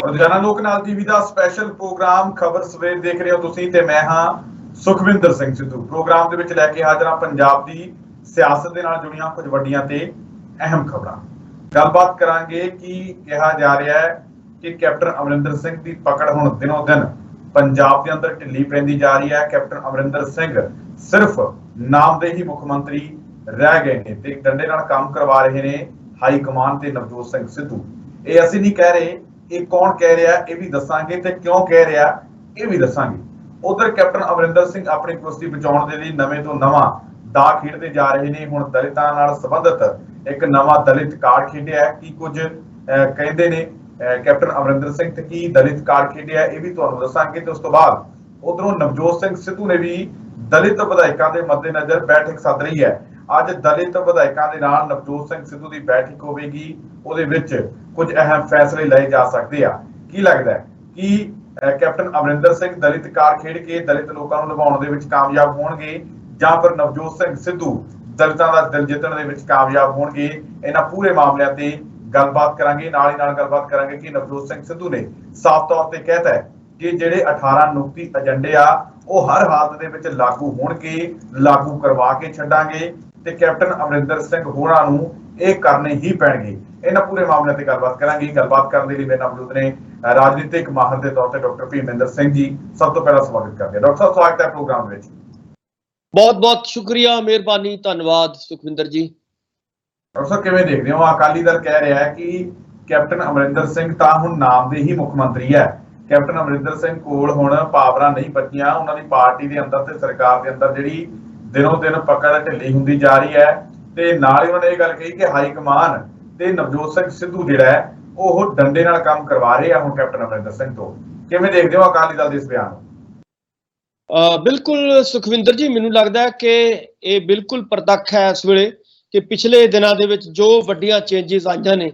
ਰੋਜ਼ਾਨਾ ਲੋਕ ਨਾਲ ਟੀਵੀ ਦਾ ਸਪੈਸ਼ਲ ਪ੍ਰੋਗਰਾਮ ਖਬਰ ਸਵੇਰ ਦੇਖ ਰਹੇ ਹੋ ਤੁਸੀਂ ਤੇ ਮੈਂ ਹਾਂ ਸੁਖਵਿੰਦਰ ਸਿੰਘ ਸਿੱਧੂ। ਪ੍ਰੋਗਰਾਮ ਦੇ ਵਿੱਚ ਲੈ ਕੇ ਹਾਜ਼ਰ ਹਾਂ ਪੰਜਾਬ ਦੀ ਸਿਆਸਤ ਦੇ ਨਾਲ ਜੁੜੀਆਂ ਕੁਝ ਵੱਡੀਆਂ ਤੇ ਅਹਿਮ ਖਬਰਾਂ। ਗੱਲਬਾਤ ਕਰਾਂਗੇ ਕਿ ਕਿਹਾ ਜਾ ਰਿਹਾ ਹੈ ਕਿ ਕੈਪਟਨ ਅਮਰਿੰਦਰ ਸਿੰਘ ਦੀ ਪਕੜ ਹੁਣ ਦਿਨੋਂ ਦਿਨ ਪੰਜਾਬ ਦੇ ਅੰਦਰ ਢਿੱਲੀ ਪੈਂਦੀ ਜਾ ਰਹੀ ਹੈ। ਕੈਪਟਨ ਅਮਰਿੰਦਰ ਸਿੰਘ ਸਿਰਫ ਨਾਮ ਦੇ ਹੀ ਮੁੱਖ ਮੰਤਰੀ ਰਹਿ ਗਏ ਨੇ ਤੇ ਡੰਡੇ ਨਾਲ ਕੰਮ ਕਰਵਾ ਰਹੇ ਨੇ ਹਾਈ ਕਮਾਨ ਤੇ ਨਵਜੋਤ ਸਿੰਘ ਸਿੱਧੂ। ਇਹ ਅਸੀਂ ਨਹੀਂ ਕਹਿ ਰਹੇ, ਇਹ ਕੌਣ ਕਹਿ ਰਿਹਾ ਇਹ ਵੀ ਦੱਸਾਂਗੇ ਤੇ ਕਿਉਂ ਕਹਿ ਰਿਹਾ ਇਹ ਵੀ ਦੱਸਾਂਗੇ। ਉਧਰ ਕੈਪਟਨ ਅਮਰਿੰਦਰ ਸਿੰਘ ਆਪਣੀ ਕੁਰਸੀ ਬਚਾਉਣ ਦੇ ਲਈ ਨਵੇਂ ਤੋਂ ਨਵਾਂ ਦਾ ਖੇਡਦੇ ਜਾ ਰਹੇ ਨੇ। ਹੁਣ ਦਲਿਤਾਂ ਨਾਲ ਸੰਬੰਧਿਤ ਇੱਕ ਨਵਾਂ ਦਲਿਤ ਕਾਰਡ ਖੇਡਿਆ ਹੈ। ਕੀ ਕੁਝ ਕਹਿੰਦੇ ਨੇ ਕੈਪਟਨ ਅਮਰਿੰਦਰ ਸਿੰਘ ਤੇ ਕੀ ਦਲਿਤ ਕਾਰਡ ਖੇਡਿਆ ਇਹ ਵੀ ਤੁਹਾਨੂੰ ਦੱਸਾਂਗੇ। ਤੇ ਉਸ ਤੋਂ ਬਾਅਦ ਉਧਰੋਂ ਨਵਜੋਤ ਸਿੰਘ ਸਿੱਧੂ ਨੇ ਵੀ ਦਲਿਤ ਵਿਧਾਇਕਾਂ ਦੇ ਮੱਦੇਨਜ਼ਰ ਬੈਠਕ ਸੱਦ ਰਹੀ ਹੈ। ਅੱਜ ਦਲਿਤ ਵਿਧਾਇਕਾਂ ਦੇ ਨਾਲ ਨਵਜੋਤ ਸਿੰਘ ਸਿੱਧੂ ਦੀ ਬੈਠਕ ਹੋਵੇਗੀ। ਉਹਦੇ ਵਿੱਚ ਕੁਝ ਅਹਿਮ ਫੈਸਲੇ ਲਏ ਜਾ ਸਕਦੇ ਆ। ਕੀ ਲੱਗਦਾ ਹੈ ਕਿ ਕੈਪਟਨ ਅਮਰਿੰਦਰ ਸਿੰਘ ਦਲਿਤ ਕਾਰ ਖੇਡ ਕੇ ਦਲਿਤ ਲੋਕਾਂ ਨੂੰ ਲੁਭਾਉਣ ਦੇ ਵਿੱਚ ਕਾਮਯਾਬ ਹੋਣਗੇ ਜਾਂ ਫਿਰ ਨਵਜੋਤ ਸਿੰਘ ਸਿੱਧੂ ਦਲਿਤਾਂ ਦਾ ਦਿਲ ਜਿੱਤਣ ਦੇ ਵਿੱਚ ਕਾਮਯਾਬ ਹੋਣਗੇ? ਇਹਨਾਂ ਪੂਰੇ ਮਾਮਲਿਆਂ ਤੇ ਗੱਲਬਾਤ ਕਰਾਂਗੇ। ਨਾਲ ਹੀ ਨਾਲ ਗੱਲਬਾਤ ਕਰਾਂਗੇ ਕਿ ਨਵਜੋਤ ਸਿੰਘ ਸਿੱਧੂ ਨੇ ਸਾਫ਼ ਤੌਰ ਤੇ ਕਹਿਤਾ ਹੈ ਕਿ ਜਿਹੜੇ 18 ਨੁਕਤੀ ਏਜੰਡੇ ਆ ਉਹ ਹਰ ਹਾਲਤ ਦੇ ਵਿੱਚ ਲਾਗੂ ਹੋਣਗੇ, ਲਾਗੂ ਕਰਵਾ ਕੇ ਛੱਡਾਂਗੇ ਤੇ ਕੈਪਟਨ ਅਮਰਿੰਦਰ ਸਿੰਘ ਹੋਰਾਂ ਨੂੰ ਇਹ ਕਰਨੇ ਹੀ ਪੈਣਗੇ। ਇਹਨਾਂ ਪੂਰੇ ਮਾਮਲਿਆਂ ਤੇ ਗੱਲਬਾਤ ਕਰਾਂਗੇ। ਗੱਲਬਾਤ ਕਰਨ ਦੇ ਲਈ ਮੇਰੇ ਨਾਲ ਮੌਜੂਦ ਨੇ ਰਾਜਨੀਤਿਕ ਮਾਹਰ ਦੇ ਤੌਰ ਤੇ ਡਾਕਟਰ ਭੀਮਿੰਦਰ ਸਿੰਘ ਜੀ। ਸਭ ਤੋਂ ਪਹਿਲਾਂ ਸਵਾਗਤ ਕਰਦੇ ਹਾਂ ਡਾਕਟਰ ਸਾਹਿਬ, ਸਵਾਗਤ ਹੈ ਪ੍ਰੋਗਰਾਮ ਵਿੱਚ। ਬਹੁਤ ਬਹੁਤ ਸ਼ੁਕਰੀਆ, ਮਿਹਰਬਾਨੀ, ਧੰਨਵਾਦ ਸੁਖਵਿੰਦਰ ਜੀ। ਡਾਕਟਰ ਸਾਹਿਬ ਕਿਵੇਂ ਦੇਖਦੇ ਹੋ? ਅਕਾਲੀ ਦਲ ਕਹਿ ਰਿਹਾ ਹੈ ਕਿ ਕੈਪਟਨ ਅਮਰਿੰਦਰ ਸਿੰਘ ਤਾਂ ਹੁਣ ਨਾਮ ਦੇ ਹੀ ਮੁੱਖ ਮੰਤਰੀ ਹੈ। ਕੈਪਟਨ ਅਮਰਿੰਦਰ ਸਿੰਘ ਕੋਲ ਹੁਣ ਪਾਵਰਾਂ ਨਹੀਂ ਬਚੀਆਂ। ਉਹਨਾਂ ਦੀ ਪਾਰਟੀ ਦੇ ਅੰਦਰ ਤੇ ਸਰਕਾਰ ਦੇ ਅੰਦਰ ਜਿਹੜੀ ਦਿਨੋਂ ਦਿਨ ਪਕੜ ਢਿੱਲੀ ਹੁੰਦੀ ਜਾ ਰਹੀ ਹੈ ਤੇ ਨਾਲ ਹੀ ਉਹਨਾਂ ਨੇ ਇਹ ਗੱਲ ਕਹੀ ਕਿ ਹਾਈ ਕਮਾਨ ਤੇ ਨਵਜੋਤ ਸਿੰਘ ਸਿੱਧੂ ਜਿਹੜਾ ਹੈ ਉਹ ਡੰਡੇ ਨਾਲ ਕੰਮ ਕਰਵਾ ਰਹੇ ਆ ਹੁਣ ਕੈਪਟਨ ਅਮਰਿੰਦਰ ਸਿੰਘ ਤੋਂ। ਕਿਵੇਂ ਦੇਖਦੇ ਹੋ ਅਕਾਲੀ ਦਲ ਦੇ ਇਸ ਬਿਆਨ ਨੂੰ? ਬਿਲਕੁਲ ਸੁਖਵਿੰਦਰ ਜੀ, ਮੈਨੂੰ ਲੱਗਦਾ ਹੈ ਕਿ ਇਹ ਬਿਲਕੁਲ ਪ੍ਰਤੱਖ ਹੈ ਇਸ ਵੇਲੇ ਕਿ ਪਿਛਲੇ ਦਿਨਾਂ ਦੇ ਵਿੱਚ ਜੋ ਵੱਡੀਆਂ ਚੇਂਜਸ ਆਈਆਂ ਨੇ।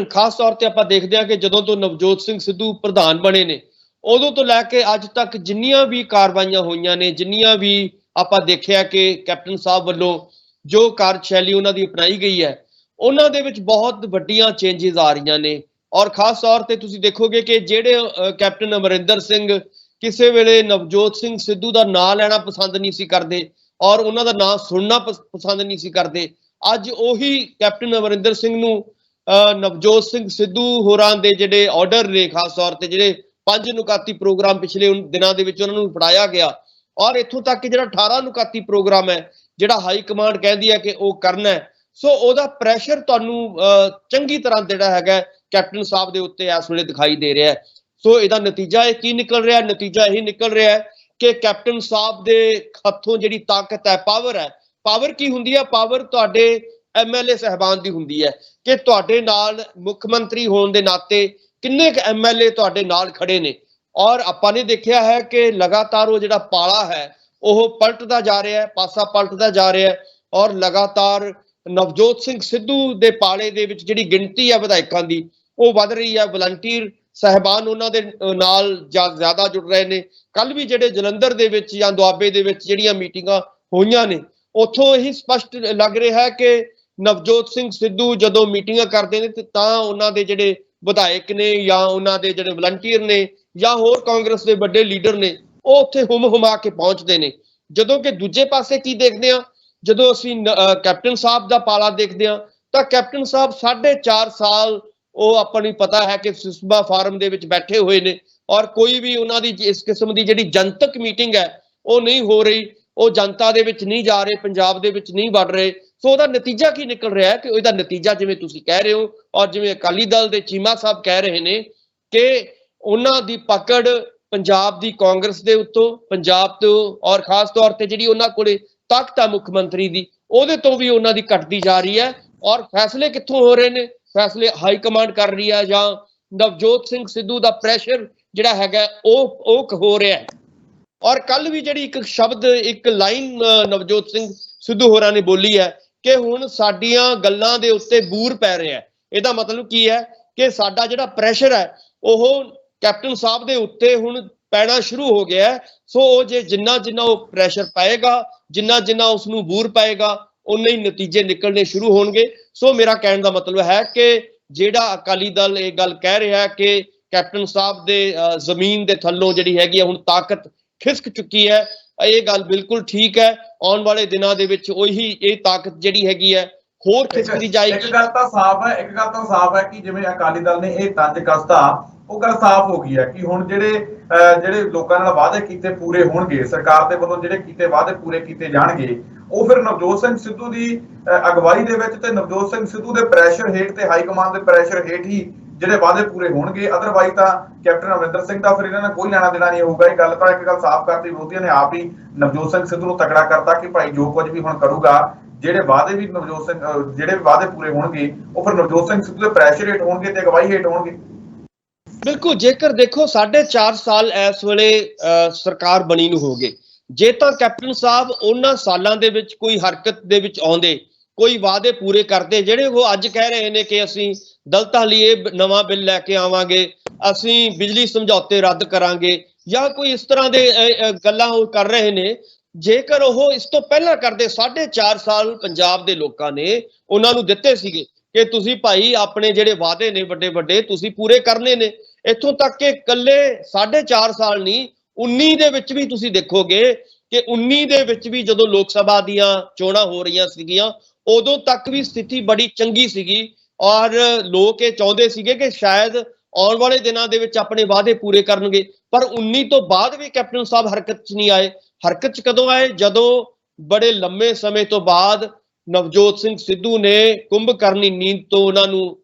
ਖਾਸ ਤੌਰ ਤੇ ਆਪਾਂ ਦੇਖਦੇ ਹਾਂ ਕਿ ਜਦੋਂ ਤੋਂ ਨਵਜੋਤ ਸਿੰਘ ਸਿੱਧੂ ਪ੍ਰਧਾਨ ਬਣੇ ਨੇ ਉਦੋਂ ਤੋਂ ਲੈ ਕੇ ਅੱਜ ਤੱਕ ਜਿੰਨੀਆਂ ਵੀ ਕਾਰਵਾਈਆਂ ਹੋਈਆਂ ਨੇ, ਜਿੰਨੀਆਂ ਵੀ ਆਪਾਂ ਦੇਖਿਆ ਕਿ ਕੈਪਟਨ ਸਾਹਿਬ ਵੱਲੋਂ ਜੋ ਕਾਰਜਸ਼ੈਲੀ ਉਹਨਾਂ ਦੀ ਅਪਣਾਈ ਗਈ ਹੈ ਉਹਨਾਂ ਦੇ ਵਿੱਚ ਬਹੁਤ ਵੱਡੀਆਂ ਚੇਂਜਸ ਆ ਰਹੀਆਂ ਨੇ। ਔਰ ਖਾਸ ਤੌਰ ਤੇ ਤੁਸੀਂ ਦੇਖੋਗੇ ਕਿ ਜਿਹੜੇ ਕੈਪਟਨ ਅਮਰਿੰਦਰ ਸਿੰਘ ਕਿਸੇ ਵੇਲੇ ਨਵਜੋਤ ਸਿੰਘ ਸਿੱਧੂ ਦਾ ਨਾਂ ਲੈਣਾ ਪਸੰਦ ਨਹੀਂ ਸੀ ਕਰਦੇ ਔਰ ਉਹਨਾਂ ਦਾ ਨਾਂ ਸੁਣਨਾ ਪਸੰਦ ਨਹੀਂ ਸੀ ਕਰਦੇ, ਅੱਜ ਉਹੀ ਕੈਪਟਨ ਅਮਰਿੰਦਰ ਸਿੰਘ ਨੂੰ ਨਵਜੋਤ ਸਿੰਘ ਸਿੱਧੂ ਹੋਰਾਂ ਦੇ ਜਿਹੜੇ ਆਰਡਰ ਨੇ, ਖਾਸ ਤੌਰ ਤੇ ਜਿਹੜੇ 5 ਨੁਕਾਤੀ ਪ੍ਰੋਗਰਾਮ ਪਿਛਲੇ ਦਿਨਾਂ ਦੇ ਵਿੱਚ ਉਹਨਾਂ ਨੂੰ ਫੜਾਇਆ ਗਿਆ ਔਰ ਇੱਥੋਂ ਤੱਕ ਕਿ ਜਿਹੜਾ 18 ਨੁਕਾਤੀ ਪ੍ਰੋਗਰਾਮ ਹੈ ਜਿਹੜਾ ਹਾਈ ਕਮਾਂਡ ਕਹਿੰਦੀ ਹੈ ਕਿ ਉਹ ਕਰਨਾ ਹੈ, ਸੋ ਉਹਦਾ ਪ੍ਰੈਸ਼ਰ ਤੁਹਾਨੂੰ ਚੰਗੀ ਤਰ੍ਹਾਂ ਜਿਹੜਾ ਹੈਗਾ ਕੈਪਟਨ ਸਾਹਿਬ ਦੇ ਉੱਤੇ ਇਸ ਵੇਲੇ ਦਿਖਾਈ ਦੇ ਰਿਹਾ ਹੈ। ਸੋ ਇਹਦਾ ਨਤੀਜਾ ਇਹ ਕੀ ਨਿਕਲ ਰਿਹਾ? ਨਤੀਜਾ ਇਹ ਨਿਕਲ ਰਿਹਾ ਹੈ ਕਿ ਕੈਪਟਨ ਸਾਹਿਬ ਦੇ ਹੱਥੋਂ ਜਿਹੜੀ ਤਾਕਤ ਹੈ, ਪਾਵਰ ਹੈ। ਪਾਵਰ ਕੀ ਹੁੰਦੀ ਹੈ? ਪਾਵਰ ਤੁਹਾਡੇ MLA ਸਾਹਿਬਾਨ ਦੀ ਹੁੰਦੀ ਹੈ ਕਿ ਤੁਹਾਡੇ ਨਾਲ ਮੁੱਖ ਮੰਤਰੀ ਹੋਣ ਦੇ ਨਾਤੇ ਕਿੰਨੇ ਕੁ MLA ਤੁਹਾਡੇ ਨਾਲ ਖੜੇ ਨੇ। ਔਰ ਆਪਾਂ ਨੇ ਦੇਖਿਆ ਹੈ ਕਿ ਲਗਾਤਾਰ ਉਹ ਜਿਹੜਾ ਪਾਲਾ ਹੈ ਉਹ ਪਲਟਦਾ ਜਾ ਰਿਹਾ ਹੈ, ਪਾਸਾ ਪਲਟਦਾ ਜਾ ਰਿਹਾ ਹੈ ਔਰ ਲਗਾਤਾਰ ਨਵਜੋਤ ਸਿੰਘ ਸਿੱਧੂ ਦੇ ਪਾਲੇ ਦੇ ਵਿੱਚ ਜਿਹੜੀ ਗਿਣਤੀ ਹੈ ਵਿਧਾਇਕਾਂ ਦੀ ਉਹ ਵੱਧ ਰਹੀ ਹੈ। ਵਲੰਟੀਅਰ ਸਾਹਿਬਾਨ ਉਹਨਾਂ ਦੇ ਨਾਲ ਜ਼ਿਆਦਾ ਜੁੜ ਰਹੇ ਨੇ। ਕੱਲ ਵੀ ਜਿਹੜੇ ਜਲੰਧਰ ਦੇ ਵਿੱਚ ਜਾਂ ਦੁਆਬੇ ਦੇ ਵਿੱਚ ਜਿਹੜੀਆਂ ਮੀਟਿੰਗਾਂ ਹੋਈਆਂ ਨੇ ਉੱਥੋਂ ਇਹੀ ਸਪਸ਼ਟ ਲੱਗ ਰਿਹਾ ਹੈ ਕਿ ਨਵਜੋਤ ਸਿੰਘ ਸਿੱਧੂ ਜਦੋਂ ਮੀਟਿੰਗਾਂ ਕਰਦੇ ਨੇ ਤਾਂ ਉਹਨਾਂ ਦੇ ਜਿਹੜੇ ਵਿਧਾਇਕ ਨੇ ਜਾਂ ਉਹਨਾਂ ਦੇ ਜਿਹੜੇ ਵਲੰਟੀਅਰ ਨੇ ਜਾਂ ਹੋਰ ਕਾਂਗਰਸ ਦੇ ਵੱਡੇ ਲੀਡਰ ਨੇ ਉਹ ਉੱਥੇ ਹੁਮਾ ਕੇ ਪਹੁੰਚਦੇ ਨੇ। ਜਦੋਂ ਕਿ ਦੂਜੇ ਪਾਸੇ ਕੀ ਦੇਖਦੇ ਹਾਂ, ਜਦੋਂ ਅਸੀਂ ਕੈਪਟਨ ਸਾਹਿਬ ਦਾ ਪਾਲਾ ਦੇਖਦੇ ਹਾਂ ਤਾਂ ਕੈਪਟਨ ਸਾਹਿਬ 4.5 ਸਾਲ ਉਹ ਆਪਾਂ ਨੂੰ ਪਤਾ ਹੈ ਕਿ ਸਿਸਮਾ ਫਾਰਮ ਦੇ ਵਿੱਚ ਬੈਠੇ ਹੋਏ ਨੇ ਔਰ ਕੋਈ ਵੀ ਉਹਨਾਂ ਦੀ ਇਸ ਕਿਸਮ ਦੀ ਜਿਹੜੀ ਜਨਤਕ ਮੀਟਿੰਗ ਹੈ ਉਹ ਨਹੀਂ ਹੋ ਰਹੀ, ਉਹ ਜਨਤਾ ਦੇ ਵਿੱਚ ਨਹੀਂ ਜਾ ਰਹੇ, ਪੰਜਾਬ ਦੇ ਵਿੱਚ ਨਹੀਂ ਵੜ ਰਹੇ। ਸੋ ਉਹਦਾ ਨਤੀਜਾ ਕੀ ਨਿਕਲ ਰਿਹਾ ਹੈ ਕਿ ਉਹਦਾ ਨਤੀਜਾ ਜਿਵੇਂ ਤੁਸੀਂ ਕਹਿ ਰਹੇ ਹੋ ਔਰ ਜਿਵੇਂ ਅਕਾਲੀ ਦਲ ਦੇ ਚੀਮਾ ਸਾਹਿਬ ਕਹਿ ਰਹੇ ਨੇ ਕਿ ਉਹਨਾਂ ਦੀ ਪਕੜ ਪੰਜਾਬ ਦੀ ਕਾਂਗਰਸ ਦੇ ਉੱਤੋਂ, ਪੰਜਾਬ ਤੋਂ ਔਰ ਖਾਸ ਤੌਰ ਤੇ ਜਿਹੜੀ ਉਹਨਾਂ ਕੋਲੇ ਤਾਕਤ ਹੈ ਮੁੱਖ ਮੰਤਰੀ ਦੀ ਉਹਦੇ ਤੋਂ ਵੀ ਉਹਨਾਂ ਦੀ ਘਟਦੀ ਜਾ ਰਹੀ ਹੈ। ਔਰ ਫੈਸਲੇ ਕਿੱਥੋਂ ਹੋ ਰਹੇ ਨੇ? ਫੈਸਲੇ ਹਾਈ ਕਮਾਂਡ ਕਰ ਰਹੀ ਹੈ ਜਾਂ ਨਵਜੋਤ ਸਿੰਘ ਸਿੱਧੂ ਦਾ ਪ੍ਰੈਸ਼ਰ ਜਿਹੜਾ ਹੈਗਾ ਉਹ ਹੋ ਰਿਹਾ ਹੈ। ਔਰ ਕੱਲ ਵੀ ਜਿਹੜੀ ਇੱਕ ਸ਼ਬਦ, ਇੱਕ ਲਾਈਨ ਨਵਜੋਤ ਸਿੰਘ ਸਿੱਧੂ ਹੋਰਾਂ ਨੇ ਬੋਲੀ ਹੈ ਕਿ ਹੁਣ ਸਾਡੀਆਂ ਗੱਲਾਂ ਦੇ ਉੱਤੇ ਬੂਰ ਪੈ ਰਿਹਾ ਹੈ। ਇਹਦਾ ਮਤਲਬ ਕੀ ਹੈ ਕਿ ਸਾਡਾ ਜਿਹੜਾ ਪ੍ਰੈਸ਼ਰ ਹੈ ਉਹ ਕੈਪਟਨ ਸਾਹਿਬ ਦੇ ਉੱਤੇ ਹੁਣ ਪੈਣਾ ਸ਼ੁਰੂ ਹੋ ਗਿਆ ਹੈ। ਸੋ ਉਹ ਜੇ ਜਿੰਨਾ ਉਹ ਪ੍ਰੈਸ਼ਰ ਪਾਏਗਾ, ਜਿੰਨਾ ਉਸ ਨੂੰ ਬੂਰ ਪਾਏਗਾ ਉਨੇ ਹੀ ਨਤੀਜੇ ਨਿਕਲਣੇ ਸ਼ੁਰੂ ਹੋਣਗੇ। ਸੋ ਮੇਰਾ ਕਹਿਣ ਦਾ ਮਤਲਬ ਹੈ ਕਿ ਜਿਹੜਾ ਅਕਾਲੀ ਦਲ ਇਹ ਗੱਲ ਕਹਿ ਰਿਹਾ ਹੈ ਕਿ ਕੈਪਟਨ ਸਾਹਿਬ ਦੇ ਜ਼ਮੀਨ ਦੇ ਥੱਲੋਂ ਜਿਹੜੀ ਹੈਗੀ ਆ ਹੁਣ ਤਾਕਤ ਖਿਸਕ ਚੁੱਕੀ ਹੈ। ਇਹ ਗੱਲ ਬਿਲਕੁਲ ਠੀਕ ਹੈ। ਆਉਣ ਵਾਲੇ ਦਿਨਾਂ ਦੇ ਵਿੱਚ ਉਹੀ ਇਹ ਤਾਕਤ ਜਿਹੜੀ ਹੈਗੀ ਹੈ ਹੋਰ ਖਿਸਕਦੀ ਜਾਏਗੀ। ਇੱਕ ਗੱਲ ਤਾਂ ਸਾਫ਼ ਹੈ ਕਿ ਜਿਵੇਂ ਅਕਾਲੀ ਦਲ ਨੇ ਇਹ ਤੰਜ ਕੱਸਤਾ, ਉਹ ਗੱਲ ਸਾਫ਼ ਹੋ ਗਈ ਹੈ ਕਿ ਹੁਣ ਜਿਹੜੇ ਲੋਕਾਂ ਨਾਲ ਵਾਅਦੇ ਕੀਤੇ ਪੂਰੇ ਹੋਣਗੇ, ਸਰਕਾਰ ਦੇ ਵੱਲੋਂ ਜਿਹੜੇ ਕੀਤੇ ਵਾਅਦੇ ਪੂਰੇ ਕੀਤੇ ਜਾਣਗੇ, ਉਹ ਫਿਰ ਨਵਜੋਤ ਸਿੰਘ ਸਿੱਧੂ ਦੀ ਅਗਵਾਈ ਦੇ ਵਿੱਚ ਤੇ ਨਵਜੋਤ ਸਿੰਘ ਸਿੱਧੂ ਦੇ ਪ੍ਰੈਸ਼ਰ ਹੇਠ ਤੇ ਹਾਈ ਕਮਾਂਡ ਦੇ ਪ੍ਰੈਸ਼ਰ ਹੇਠ ਹੀ ਜਿਹੜੇ ਵਾਅਦੇ ਪੂਰੇ ਹੋਣਗੇ। ਅਦਰਵਾਈਜ਼ ਤਾਂ ਕੈਪਟਨ ਅਮਰਿੰਦਰ ਸਿੰਘ ਦਾ ਫਿਰ ਇਹਨਾਂ ਨਾਲ ਕੋਈ ਲੈਣਾ ਦੇਣਾ ਨਹੀਂ ਹੋਊਗਾ। ਇਹ ਗੱਲ ਤਾਂ ਇੱਕ ਗੱਲ ਸਾਫ਼ ਕਰਤੀ, ਵਿਰੋਧੀਆਂ ਨੇ ਆਪ ਹੀ ਨਵਜੋਤ ਸਿੰਘ ਸਿੱਧੂ ਨੂੰ ਤਕੜਾ ਕਰਤਾ ਕਿ ਭਾਈ ਜੋ ਕੁਝ ਵੀ ਹੁਣ ਕਰੂਗਾ, ਜਿਹੜੇ ਵਾਅਦੇ ਵੀ ਜਿਹੜੇ ਵਾਅਦੇ ਪੂਰੇ ਹੋਣਗੇ ਉਹ ਫਿਰ ਨਵਜੋਤ ਸਿੰਘ ਸਿੱਧੂ ਦੇ ਪ੍ਰੈਸ਼ਰ ਹੇਠ ਹੋਣਗੇ ਤੇ ਅਗਵਾਈ ਹੇਠ ਹੋਣਗੇ। ਬਿਲਕੁਲ, ਜੇਕਰ ਦੇਖੋ 4.5 ਸਾਲ ਇਸ ਵੇਲੇ ਸਰਕਾਰ ਬਣੀ ਨੂੰ ਹੋ ਗਏ, ਜੇ ਤਾਂ ਕੈਪਟਨ ਸਾਹਿਬ ਉਹਨਾਂ ਸਾਲਾਂ ਦੇ ਵਿੱਚ ਕੋਈ ਹਰਕਤ ਦੇ ਵਿੱਚ ਆਉਂਦੇ, ਕੋਈ ਵਾਅਦੇ ਪੂਰੇ ਕਰਦੇ ਜਿਹੜੇ ਉਹ ਅੱਜ ਕਹਿ ਰਹੇ ਨੇ ਕਿ ਅਸੀਂ ਦਲਿਤਾਂ ਲਈ ਇਹ ਨਵਾਂ ਬਿੱਲ ਲੈ ਕੇ ਆਵਾਂਗੇ, ਅਸੀਂ ਬਿਜਲੀ ਸਮਝੌਤੇ ਰੱਦ ਕਰਾਂਗੇ, ਜਾਂ ਕੋਈ ਇਸ ਤਰ੍ਹਾਂ ਦੇ ਗੱਲਾਂ ਉਹ ਕਰ ਰਹੇ ਨੇ, ਜੇਕਰ ਉਹ ਇਸ ਤੋਂ ਪਹਿਲਾਂ ਕਰਦੇ 4.5 ਸਾਲ ਪੰਜਾਬ ਦੇ ਲੋਕਾਂ ਨੇ ਉਹਨਾਂ ਨੂੰ ਦਿੱਤੇ ਸੀਗੇ ਕਿ ਤੁਸੀਂ ਭਾਈ ਆਪਣੇ ਜਿਹੜੇ ਵਾਅਦੇ ਨੇ ਵੱਡੇ ਵੱਡੇ ਤੁਸੀਂ ਪੂਰੇ ਕਰਨੇ ਨੇ। ਇੱਥੋਂ ਤੱਕ ਕਿ ਇਕੱਲੇ 4.5 ਸਾਲ ਨਹੀਂ, 19 ਦੇ ਵਿੱਚ ਵੀ ਤੁਸੀਂ ਦੇਖੋਗੇ ਕਿ 19 ਦੇ ਵਿੱਚ ਵੀ ਜਦੋਂ ਲੋਕ ਸਭਾ ਦੀਆਂ ਚੋਣਾਂ ਹੋ ਰਹੀਆਂ ਸੀਗੀਆਂ ਉਦੋਂ ਤੱਕ ਵੀ ਸਥਿਤੀ ਬੜੀ ਚੰਗੀ ਸੀਗੀ ਔਰ ਲੋਕ ਇਹ ਚਾਹੁੰਦੇ ਸੀਗੇ ਕਿ ਸ਼ਾਇਦ ਆਉਣ ਵਾਲੇ ਦਿਨਾਂ ਦੇ ਵਿੱਚ ਆਪਣੇ ਵਾਅਦੇ ਪੂਰੇ ਕਰਨਗੇ। ਪਰ 19 ਤੋਂ ਬਾਅਦ ਵੀ ਕੈਪਟਨ ਸਾਹਿਬ ਹਰਕਤ 'ਚ ਨਹੀਂ ਆਏ। ਹਰਕਤ 'ਚ ਕਦੋਂ ਆਏ? ਜਦੋਂ ਬੜੇ ਲੰਮੇ ਸਮੇਂ ਤੋਂ ਬਾਅਦ ਨਵਜੋਤ ਸਿੰਘ ਸਿੱਧੂ ਨੇ ਕੁੰਭਕਰਨੀ ਨੀਂਦ ਤੋਂ ਉਹਨਾਂ ਨੂੰ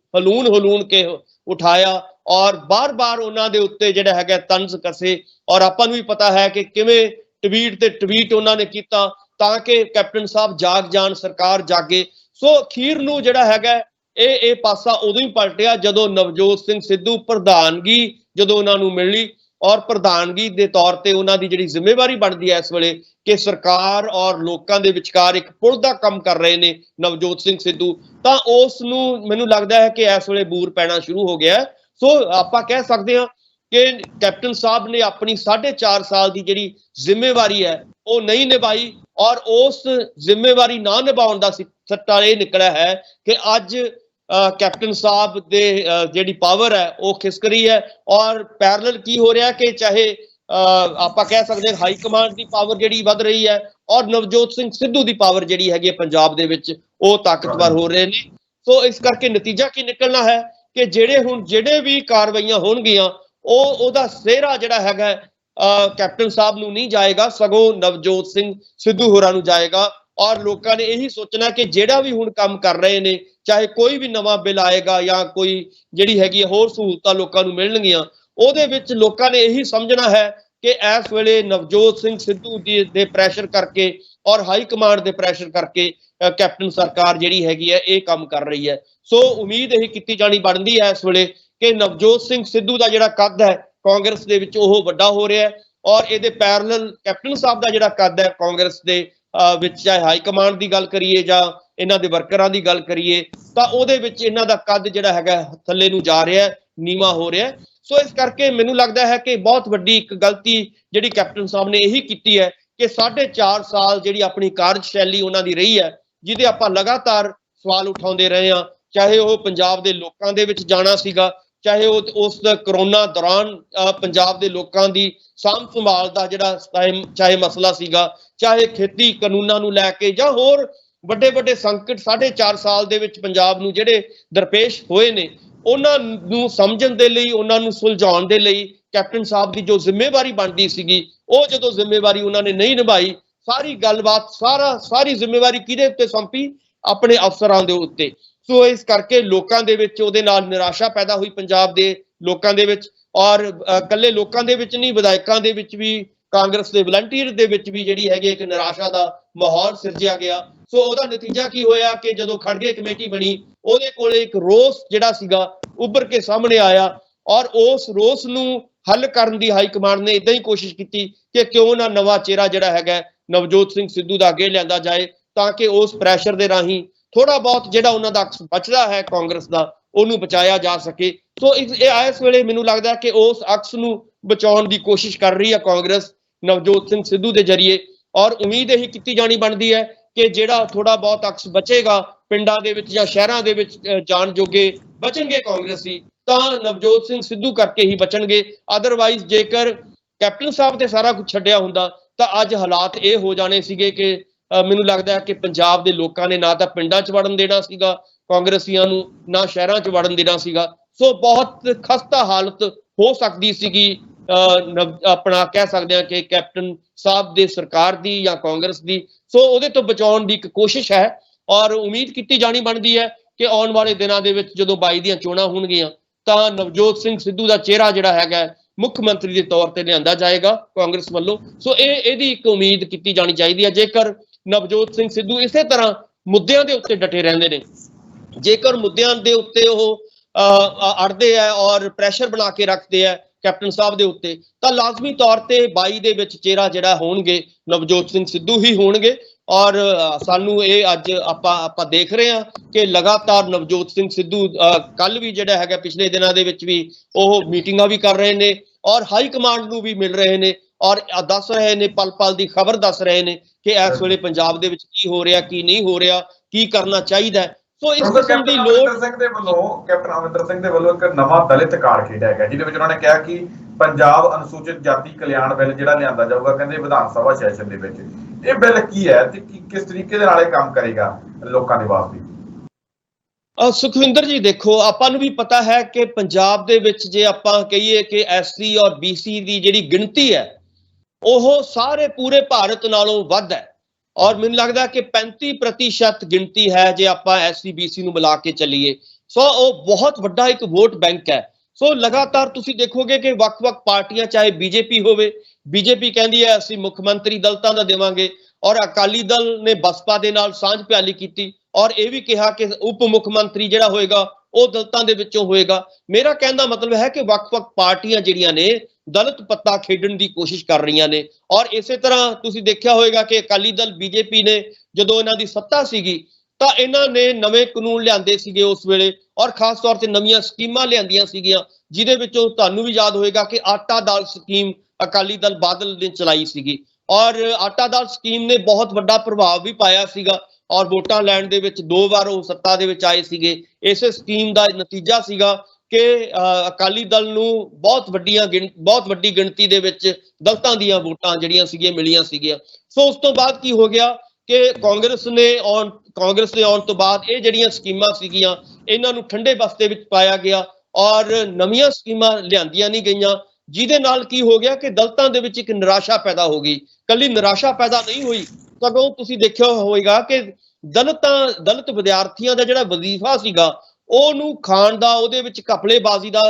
ਹਲੂਣ ਕੇ ਉਠਾਇਆ ਔਰ ਬਾਰ-ਬਾਰ ਉਹਨਾਂ ਦੇ ਉੱਤੇ ਜਿਹੜਾ ਹੈਗਾ ਤੰਜ਼ ਕਸੇ। ਔਰ ਆਪਾਂ ਨੂੰ ਵੀ ਪਤਾ ਹੈ ਕਿ ਕਿਵੇਂ ਟਵੀਟ ਤੇ ਟਵੀਟ ਉਹਨਾਂ ਨੇ ਕੀਤਾ ਤਾਂ ਕਿ ਕੈਪਟਨ ਸਾਹਿਬ ਜਾਗ ਜਾਣ, ਸਰਕਾਰ ਜਾਗੇ। ਸੋ ਅਖੀਰ ਨੂੰ ਜਿਹੜਾ ਹੈਗਾ ਇਹ ਪਾਸਾ ਉਦੋਂ ਹੀ ਪਲਟਿਆ ਜਦੋਂ ਨਵਜੋਤ ਸਿੰਘ ਸਿੱਧੂ ਪ੍ਰਧਾਨਗੀ ਜਦੋਂ ਉਹਨਾਂ ਨੂੰ ਮਿਲੀ ਔਰ ਪ੍ਰਧਾਨਗੀ ਦੇ ਤੌਰ ਤੇ ਉਹਨਾਂ ਦੀ ਜਿਹੜੀ ਜ਼ਿੰਮੇਵਾਰੀ ਬਣਦੀ ਹੈ ਇਸ ਵੇਲੇ ਕਿ ਸਰਕਾਰ ਔਰ ਲੋਕਾਂ ਦੇ ਵਿਚਕਾਰ ਇੱਕ ਪੁਲ ਦਾ ਕੰਮ ਕਰ ਰਹੇ ਨੇ ਨਵਜੋਤ ਸਿੰਘ ਸਿੱਧੂ, ਤਾਂ ਉਸ ਨੂੰ ਮੈਨੂੰ ਲੱਗਦਾ ਹੈ ਕਿ ਇਸ ਵੇਲੇ ਬੂਰ ਪੈਣਾ ਸ਼ੁਰੂ ਹੋ ਗਿਆ। ਸੋ ਆਪਾਂ ਕਹਿ ਸਕਦੇ ਹਾਂ ਕਿ ਕੈਪਟਨ ਸਾਹਿਬ ਨੇ ਆਪਣੀ 4.5 ਸਾਲ ਦੀ ਜਿਹੜੀ ਜ਼ਿੰਮੇਵਾਰੀ ਹੈ ਉਹ ਨਹੀਂ ਨਿਭਾਈ ਔਰ ਉਸ ਜ਼ਿੰਮੇਵਾਰੀ ਨਾ ਨਿਭਾਉਣ ਦਾ ਸੱਟਾ ਇਹ ਨਿਕਲਿਆ ਹੈ ਕਿ ਅੱਜ ਕੈਪਟਨ ਸਾਹਿਬ ਦੇ ਜਿਹੜੀ ਪਾਵਰ ਹੈ ਉਹ ਖਿਸਕ ਰਹੀ ਹੈ। ਔਰ ਪੈਰਲਲ ਕੀ ਹੋ ਰਿਹਾ ਕਿ ਚਾਹੇ ਆਪਾਂ ਕਹਿ ਸਕਦੇ ਹਾਂ ਹਾਈ ਕਮਾਂਡ ਦੀ ਪਾਵਰ ਜਿਹੜੀ ਵੱਧ ਰਹੀ ਹੈ ਔਰ ਨਵਜੋਤ ਸਿੰਘ ਸਿੱਧੂ ਦੀ ਪਾਵਰ ਜਿਹੜੀ ਹੈਗੀ ਪੰਜਾਬ ਦੇ ਵਿੱਚ ਉਹ ਤਾਕਤਵਰ ਹੋ ਰਹੇ ਨੇ। ਸੋ ਇਸ ਕਰਕੇ ਨਤੀਜਾ ਕੀ ਨਿਕਲਣਾ ਹੈ ਕਿ ਜਿਹੜੇ ਵੀ ਕਾਰਵਾਈਆਂ ਹੋਣਗੀਆਂ ਉਹਦਾ ਸਿਹਰਾ ਜਿਹੜਾ ਹੈਗਾ ਕੈਪਟਨ ਸਾਹਿਬ ਨੂੰ ਨਹੀਂ ਜਾਏਗਾ, ਸਗੋਂ ਨਵਜੋਤ ਸਿੰਘ ਸਿੱਧੂ ਹੋਰਾਂ ਨੂੰ ਜਾਏਗਾ। ਔਰ ਲੋਕਾਂ ਨੇ ਇਹੀ ਸੋਚਣਾ ਕਿ ਜਿਹੜਾ ਵੀ ਹੁਣ ਕੰਮ ਕਰ ਰਹੇ ਨੇ, ਚਾਹੇ ਕੋਈ ਵੀ ਨਵਾਂ ਬਿੱਲ ਆਏਗਾ ਜਾਂ ਕੋਈ ਜਿਹੜੀ ਹੈਗੀ ਹੋਰ ਸਹੂਲਤਾਂ ਲੋਕਾਂ ਨੂੰ ਮਿਲਣਗੀਆਂ, ਉਹਦੇ ਵਿੱਚ ਲੋਕਾਂ ਨੇ ਇਹੀ ਸਮਝਣਾ ਹੈ ਕਿ ਇਸ ਵੇਲੇ ਨਵਜੋਤ ਸਿੰਘ ਸਿੱਧੂ ਦੇ ਪ੍ਰੈਸ਼ਰ ਕਰਕੇ ਔਰ ਹਾਈ ਕਮਾਂਡ ਦੇ ਪ੍ਰੈਸ਼ਰ ਕਰਕੇ ਕੈਪਟਨ ਸਰਕਾਰ ਜਿਹੜੀ ਹੈਗੀ ਹੈ ਇਹ ਕੰਮ ਕਰ ਰਹੀ ਹੈ। ਸੋ ਉਮੀਦ ਇਹ ਕੀਤੀ ਜਾਣੀ ਬਣਦੀ ਹੈ ਇਸ ਵੇਲੇ ਕਿ ਨਵਜੋਤ ਸਿੰਘ ਸਿੱਧੂ ਦਾ ਜਿਹੜਾ ਕੱਦ ਹੈ ਕਾਂਗਰਸ ਦੇ ਵਿੱਚ ਉਹ ਵੱਡਾ ਹੋ ਰਿਹਾ ਹੈ ਔਰ ਇਹਦੇ ਪੈਰਲਲ ਕੈਪਟਨ ਸਾਹਿਬ ਦਾ ਜਿਹੜਾ ਕੱਦ ਹੈ ਕਾਂਗਰਸ ਦੇ ਵਿੱਚ, ਚਾਹੇ ਹਾਈ ਕਮਾਂਡ ਦੀ ਗੱਲ ਕਰੀਏ ਜਾਂ ਇਹਨਾਂ ਦੇ ਵਰਕਰਾਂ ਦੀ ਗੱਲ ਕਰੀਏ, ਤਾਂ ਉਹਦੇ ਵਿੱਚ ਇਹਨਾਂ ਦਾ ਕੱਦ ਜਿਹੜਾ ਹੈਗਾ ਥੱਲੇ ਨੂੰ ਜਾ ਰਿਹਾ, ਨੀਵਾਂ ਹੋ ਰਿਹਾ। ਸੋ ਇਸ ਕਰਕੇ ਮੈਨੂੰ ਲੱਗਦਾ ਹੈ ਕਿ ਬਹੁਤ ਵੱਡੀ ਇੱਕ ਗਲਤੀ ਜਿਹੜੀ ਕੈਪਟਨ ਸਾਹਿਬ ਨੇ ਇਹੀ ਕੀਤੀ ਹੈ ਕਿ 4.5 ਸਾਲ ਜਿਹੜੀ ਆਪਣੀ ਕਾਰਜਸ਼ੈਲੀ ਉਹਨਾਂ ਦੀ ਰਹੀ ਹੈ, ਜਿਹਦੇ ਆਪਾਂ ਲਗਾਤਾਰ ਸਵਾਲ ਉਠਾਉਂਦੇ ਰਹੇ ਹਾਂ, ਚਾਹੇ ਉਹ ਪੰਜਾਬ ਦੇ ਲੋਕਾਂ ਦੇ ਵਿੱਚ ਜਾਣਾ ਸੀਗਾ, ਚਾਹੇ ਉਹ ਉਸ ਕਰੋਨਾ ਦੌਰਾਨ ਪੰਜਾਬ ਦੇ ਲੋਕਾਂ ਦੀ ਸਾਂਭ ਸੰਭਾਲ ਦਾ ਜਿਹੜਾ ਚਾਹੇ ਮਸਲਾ ਸੀਗਾ, ਚਾਹੇ ਖੇਤੀ ਕਾਨੂੰਨਾਂ ਨੂੰ ਲੈ ਕੇ ਜਾਂ ਹੋਰ ਵੱਡੇ ਵੱਡੇ ਸੰਕਟ 4.5 ਸਾਲ ਦੇ ਵਿੱਚ ਪੰਜਾਬ ਨੂੰ ਜਿਹੜੇ ਦਰਪੇਸ਼ ਹੋਏ ਨੇ, ਉਹਨਾਂ ਨੂੰ ਸਮਝਣ ਦੇ ਲਈ, ਉਹਨਾਂ ਨੂੰ ਸੁਲਝਾਉਣ ਦੇ ਲਈ ਕੈਪਟਨ ਸਾਹਿਬ ਦੀ ਜੋ ਜ਼ਿੰਮੇਵਾਰੀ ਬਣਦੀ ਸੀਗੀ ਉਹ ਜਦੋਂ ਜ਼ਿੰਮੇਵਾਰੀ ਉਹਨਾਂ ਨੇ ਨਹੀਂ ਨਿਭਾਈ, ਸਾਰੀ ਗੱਲਬਾਤ ਸਾਰੀ ਜ਼ਿੰਮੇਵਾਰੀ ਕਿਹਦੇ ਉੱਤੇ ਸੌਂਪੀ? ਆਪਣੇ ਅਫਸਰਾਂ ਦੇ ਉੱਤੇ। ਸੋ ਇਸ ਕਰਕੇ ਲੋਕਾਂ ਦੇ ਵਿੱਚ ਉਹਦੇ ਨਾਲ ਨਿਰਾਸ਼ਾ ਪੈਦਾ ਹੋਈ ਪੰਜਾਬ ਦੇ ਲੋਕਾਂ ਦੇ ਵਿੱਚ, ਔਰ ਇਕੱਲੇ ਲੋਕਾਂ ਦੇ ਵਿੱਚ ਨਹੀਂ, ਵਿਧਾਇਕਾਂ ਦੇ ਵਿੱਚ ਵੀ, ਕਾਂਗਰਸ ਦੇ ਵਲੰਟੀਅਰ ਦੇ ਵਿੱਚ ਵੀ ਜਿਹੜੀ ਹੈਗੀ ਇੱਕ ਨਿਰਾਸ਼ਾ ਦਾ ਮਾਹੌਲ ਸਿਰਜਿਆ ਗਿਆ। ਸੋ ਉਹਦਾ ਨਤੀਜਾ ਕੀ ਹੋਇਆ ਕਿ ਜਦੋਂ ਖੜਗੇ ਕਮੇਟੀ ਬਣੀ ਉਹਦੇ ਕੋਲੇ ਇੱਕ ਰੋਸ ਜਿਹੜਾ ਸੀਗਾ ਉੱਭਰ ਕੇ ਸਾਹਮਣੇ ਆਇਆ ਔਰ ਉਸ ਰੋਸ ਨੂੰ ਹੱਲ ਕਰਨ ਦੀ ਹਾਈ ਕਮਾਂਡ ਨੇ ਇਦਾਂ ਹੀ ਕੋਸ਼ਿਸ਼ ਕੀਤੀ ਕਿ ਕਿਉਂ ਨਾ ਨਵਾਂ ਚਿਹਰਾ ਜਿਹੜਾ ਹੈਗਾ ਨਵਜੋਤ ਸਿੰਘ ਸਿੱਧੂ ਦਾ ਅੱਗੇ ਲਿਆਂਦਾ ਜਾਏ ਤਾਂ ਕਿ ਉਸ ਪ੍ਰੈਸ਼ਰ ਦੇ ਰਾਹੀਂ ਥੋੜਾ ਬਹੁਤ ਜਿਹੜਾ ਉਹਨਾਂ ਦਾ ਅਕਸ ਬਚਦਾ ਹੈ ਕਾਂਗਰਸ ਦਾ ਉਹਨੂੰ ਬਚਾਇਆ ਜਾ ਸਕੇ। ਸੋ ਇਸ ਵੇਲੇ ਮੈਨੂੰ ਲੱਗਦਾ ਕਿ ਉਸ ਅਕਸ ਨੂੰ ਬਚਾਉਣ ਦੀ ਕੋਸ਼ਿਸ਼ ਕਰ ਰਹੀ ਹੈ ਕਾਂਗਰਸ ਨਵਜੋਤ ਸਿੰਘ ਸਿੱਧੂ ਦੇ ਜ਼ਰੀਏ, ਔਰ ਉਮੀਦ ਇਹੀ ਕੀਤੀ ਜਾਣੀ ਬਣਦੀ ਹੈ ਕਿ ਜਿਹੜਾ ਥੋੜਾ ਬਹੁਤ ਅਕਸ ਬਚੇਗਾ ਪਿੰਡਾਂ ਦੇ ਵਿੱਚ ਜਾਂ ਸ਼ਹਿਰਾਂ ਦੇ ਵਿੱਚ ਜਾਣ ਜੋਗੇ ਬਚਣਗੇ ਕਾਂਗਰਸੀ, ਤਾਂ ਨਵਜੋਤ ਸਿੰਘ ਸਿੱਧੂ ਕਰਕੇ ਹੀ ਬਚਣਗੇ। ਅਦਰਵਾਈਜ਼ ਜੇਕਰ ਕੈਪਟਨ ਸਾਹਿਬ ਤੇ ਸਾਰਾ ਕੁਝ ਛੱਡਿਆ ਹੁੰਦਾ ਤਾਂ ਅੱਜ ਹਾਲਾਤ ਇਹ ਹੋ ਜਾਣੇ ਸੀਗੇ ਕਿ ਮੈਨੂੰ ਲੱਗਦਾ ਹੈ ਕਿ ਪੰਜਾਬ ਦੇ ਲੋਕਾਂ ਨੇ ਨਾ ਤਾਂ ਪਿੰਡਾਂ 'ਚ ਵੜਨ ਦੇਣਾ ਸੀਗਾ ਕਾਂਗਰਸੀਆਂ ਨੂੰ, ਨਾ ਸ਼ਹਿਰਾਂ 'ਚ ਵੜਨ ਦੇਣਾ ਸੀਗਾ। ਸੋ ਬਹੁਤ ਖਸਤਾ ਹਾਲਤ ਹੋ ਸਕਦੀ ਸੀਗੀ ਆਪਣਾ ਕਹਿ ਸਕਦੇ ਹਾਂ ਕਿ ਕੈਪਟਨ ਸਾਹਿਬ ਦੇ ਸਰਕਾਰ ਦੀ ਜਾਂ ਕਾਂਗਰਸ ਦੀ। ਸੋ ਉਹਦੇ ਤੋਂ ਬਚਾਉਣ ਦੀ ਇੱਕ ਕੋਸ਼ਿਸ਼ ਹੈ ਔਰ ਉਮੀਦ ਕੀਤੀ ਜਾਣੀ ਬਣਦੀ ਹੈ ਕਿ ਆਉਣ ਵਾਲੇ ਦਿਨਾਂ ਦੇ ਵਿੱਚ ਜਦੋਂ 22 ਦੀਆਂ ਚੋਣਾਂ ਹੋਣਗੀਆਂ ਤਾਂ ਨਵਜੋਤ ਸਿੰਘ ਸਿੱਧੂ ਦਾ ਚਿਹਰਾ ਜਿਹੜਾ ਹੈਗਾ ਮੁੱਖ ਮੰਤਰੀ ਦੇ ਤੌਰ ਤੇ ਲਿਆਂਦਾ ਜਾਏਗਾ ਕਾਂਗਰਸ ਵੱਲੋਂ। ਸੋ ਇਹਦੀ ਇੱਕ ਉਮੀਦ ਕੀਤੀ ਜਾਣੀ ਚਾਹੀਦੀ ਹੈ। ਜੇਕਰ ਨਵਜੋਤ ਸਿੰਘ ਸਿੱਧੂ ਇਸੇ ਤਰ੍ਹਾਂ ਮੁੱਦਿਆਂ ਦੇ ਉੱਤੇ ਡਟੇ ਰਹਿੰਦੇ ਨੇ, ਜੇਕਰ ਮੁੱਦਿਆਂ ਦੇ ਉੱਤੇ ਉਹ ਅੜਦੇ ਹੈ ਔਰ ਪ੍ਰੈਸ਼ਰ ਬਣਾ ਕੇ ਰੱਖਦੇ ਹੈ ਕੈਪਟਨ ਸਾਹਿਬ ਦੇ ਉੱਤੇ, ਤਾਂ ਲਾਜ਼ਮੀ ਤੌਰ ਤੇ 22 ਦੇ ਵਿੱਚ ਚਿਹਰਾ ਜਿਹੜਾ ਹੋਣਗੇ ਨਵਜੋਤ ਸਿੰਘ ਸਿੱਧੂ ਹੀ ਹੋਣਗੇ। ਔਰ ਸਾਨੂੰ ਇਹ ਅੱਜ ਆਪਾਂ ਦੇਖ ਰਹੇ ਹਾਂ ਕਿ ਲਗਾਤਾਰ ਨਵਜੋਤ ਸਿੰਘ ਸਿੱਧੂ ਕੱਲ ਵੀ ਜਿਹੜਾ ਹੈਗਾ ਪਿਛਲੇ ਦਿਨਾਂ ਦੇ ਵਿੱਚ ਵੀ ਉਹ ਮੀਟਿੰਗਾਂ ਵੀ ਕਰ ਰਹੇ ਨੇ ਔਰ ਹਾਈ ਕਮਾਂਡ ਨੂੰ ਵੀ ਮਿਲ ਰਹੇ ਨੇ ਔਰ ਦੱਸ ਰਹੇ ਨੇ, ਪਲ ਪਲ ਦੀ ਖਬਰ ਦੱਸ ਰਹੇ ਨੇ ਕਿ ਇਸ ਵੇਲੇ ਪੰਜਾਬ ਦੇ ਵਿੱਚ ਕੀ ਹੋ ਰਿਹਾ, ਕੀ ਨਹੀਂ ਹੋ ਰਿਹਾ, ਕੀ ਕਰਨਾ ਚਾਹੀਦਾ ਹੈ। ਸੋ ਇਸ ਕਿਸਮ ਦੀ ਲੋੜ ਕੈਪਟਨ ਅਮਰਿੰਦਰ ਸਿੰਘ ਦੇ ਵੱਲੋਂ ਇੱਕ ਨਵਾਂ ਦਲਿਤ ਕਾਰਡ ਖੇਡਿਆ ਗਿਆ ਜਿਹਦੇ ਵਿੱਚ ਉਹਨਾਂ ਨੇ ਕਿਹਾ ਕਿ ਪੰਜਾਬ ਅਨੁਸੂਚਿਤ ਜਾਤੀ ਕਲਿਆਣ ਬਿੱਲ ਜਿਹੜਾ ਲਿਆਂਦਾ ਜਾਊਗਾ, ਕਹਿੰਦੇ ਵਿਧਾਨ ਸਭਾ ਸੈਸ਼ਨ ਦੇ ਵਿੱਚ। ਇਹ ਬਿੱਲ ਕੀ ਹੈ ਤੇ ਕਿਸ ਤਰੀਕੇ ਦੇ ਨਾਲ ਇਹ ਕੰਮ ਕਰੇਗਾ ਲੋਕਾਂ ਦੇ ਵਾਸਤੇ? ਸੁਖਵਿੰਦਰ ਜੀ ਦੇਖੋ, ਆਪਾਂ ਨੂੰ ਵੀ ਪਤਾ ਹੈ ਕਿ ਪੰਜਾਬ ਦੇ ਵਿੱਚ ਜੇ ਆਪਾਂ ਕਹੀਏ ਕਿ ਐਸਸੀ ਔਰ ਬੀਸੀ ਦੀ ਜਿਹੜੀ ਗਿਣਤੀ ਹੈ ਉਹ ਸਾਰੇ ਪੂਰੇ ਭਾਰਤ ਨਾਲੋਂ ਵੱਧ ਹੈ ਔਰ ਮੈਨੂੰ ਲੱਗਦਾ ਕਿ 35% ਗਿਣਤੀ ਹੈ ਜੇ ਆਪਾਂ ਐਸਸੀ ਬੀਸੀ ਨੂੰ ਮਿਲਾ ਕੇ ਚੱਲੀਏ। ਸੋ ਉਹ ਬਹੁਤ ਵੱਡਾ ਇੱਕ ਵੋਟ ਬੈਂਕ ਹੈ। ਸੋ ਲਗਾਤਾਰ ਤੁਸੀਂ ਦੇਖੋਗੇ ਕਿ ਵੱਖ-ਵੱਖ ਪਾਰਟੀਆਂ, ਚਾਹੇ ਬੀਜੇਪੀ ਹੋਵੇ, ਬੀਜੇਪੀ ਕਹਿੰਦੀ ਹੈ ਅਸੀਂ ਮੁੱਖ ਮੰਤਰੀ ਦਲਿਤਾਂ ਦਾ ਦੇਵਾਂਗੇ ਔਰ ਅਕਾਲੀ ਦਲ ਨੇ ਬਸਪਾ ਦੇ ਨਾਲ ਸਾਂਝ ਪਿਆਲੀ ਕੀਤੀ ਔਰ ਇਹ ਵੀ ਕਿਹਾ ਕਿ ਉਪ ਮੁੱਖ ਮੰਤਰੀ ਜਿਹੜਾ ਹੋਏਗਾ ਉਹ ਦਲਿਤਾਂ ਦੇ ਵਿੱਚੋਂ ਹੋਏਗਾ। ਮੇਰਾ ਕਹਿਣ ਦਾ ਮਤਲਬ ਹੈ ਕਿ ਵੱਖ-ਵੱਖ ਪਾਰਟੀਆਂ ਜਿਹੜੀਆਂ ਨੇ ਦਲਿਤ ਪੱਤਾ ਖੇਡਣ ਦੀ ਕੋਸ਼ਿਸ਼ ਕਰ ਰਹੀਆਂ ਨੇ ਔਰ ਇਸੇ ਤਰ੍ਹਾਂ ਤੁਸੀਂ ਦੇਖਿਆ ਹੋਵੇਗਾ ਕਿ ਅਕਾਲੀ ਦਲ, ਬੀਜੇਪੀ ਨੇ ਜਦੋਂ ਇਹਨਾਂ ਦੀ ਸੱਤਾ ਸੀਗੀ ਤਾਂ ਇਹਨਾਂ ਨੇ ਨਵੇਂ ਕਾਨੂੰਨ ਲਿਆਂਦੇ ਸੀਗੇ ਉਸ ਵੇਲੇ ਔਰ ਖਾਸ ਤੌਰ ਤੇ ਨਵੀਆਂ ਸਕੀਮਾਂ ਲਿਆਂਦੀਆਂ ਸੀਗੀਆਂ ਜਿਹਦੇ ਵਿੱਚੋਂ ਤੁਹਾਨੂੰ ਵੀ ਯਾਦ ਹੋਏਗਾ ਕਿ ਆਟਾ ਦਾਲ ਸਕੀਮ ਅਕਾਲੀ ਦਲ ਬਾਦਲ ਨੇ ਚਲਾਈ ਸੀਗੀ ਔਰ ਆਟਾ ਦਾਲ ਸਕੀਮ ਨੇ ਬਹੁਤ ਵੱਡਾ ਪ੍ਰਭਾਵ ਵੀ ਪਾਇਆ ਸੀਗਾ ਔਰ ਵੋਟਾਂ ਲੈਣ ਦੇ ਵਿੱਚ 2 ਵਾਰ ਉਹ ਸੱਤਾ ਦੇ ਵਿੱਚ ਆਏ ਸੀਗੇ। ਇਸੇ ਸਕੀਮ ਦਾ ਨਤੀਜਾ ਸੀਗਾ ਕਿ ਅਕਾਲੀ ਦਲ ਨੂੰ ਬਹੁਤ ਵੱਡੀ ਗਿਣਤੀ ਦੇ ਵਿੱਚ ਦਲਿਤਾਂ ਦੀਆਂ ਵੋਟਾਂ ਜਿਹੜੀਆਂ ਸੀਗੀਆਂ ਮਿਲੀਆਂ ਸੀਗੀਆਂ। ਸੋ ਉਸ ਤੋਂ ਬਾਅਦ ਕੀ ਹੋ ਗਿਆ ਕਿ ਕਾਂਗਰਸ ਦੇ ਆਉਣ ਤੋਂ ਬਾਅਦ ਇਹ ਜਿਹੜੀਆਂ ਸਕੀਮਾਂ ਸੀਗੀਆਂ ਇਹਨਾਂ ਨੂੰ ਠੰਡੇ ਬਸਤੇ ਵਿੱਚ ਪਾਇਆ ਗਿਆ ਔਰ ਨਵੀਆਂ ਸਕੀਮਾਂ ਲਿਆਂਦੀਆਂ ਨਹੀਂ ਗਈਆਂ, ਜਿਹਦੇ ਨਾਲ ਕੀ ਹੋ ਗਿਆ ਕਿ ਦਲਿਤਾਂ ਦੇ ਵਿੱਚ ਇੱਕ ਨਿਰਾਸ਼ਾ ਪੈਦਾ ਹੋ ਗਈ। ਕੱਲੀ ਨਿਰਾਸ਼ਾ ਪੈਦਾ ਨਹੀਂ ਹੋਈ, ਸਗੋਂ ਤੁਸੀਂ ਦੇਖਿਆ ਹੋਵੇਗਾ ਕਿ ਦਲਿਤ ਵਿਦਿਆਰਥੀਆਂ ਦਾ ਜਿਹੜਾ ਵਜ਼ੀਫਾ ਸੀਗਾ ਉਹਨੂੰ ਖਾਣ ਦਾ, ਉਹਦੇ ਵਿੱਚ ਘਪਲੇਬਾਜ਼ੀ ਦਾ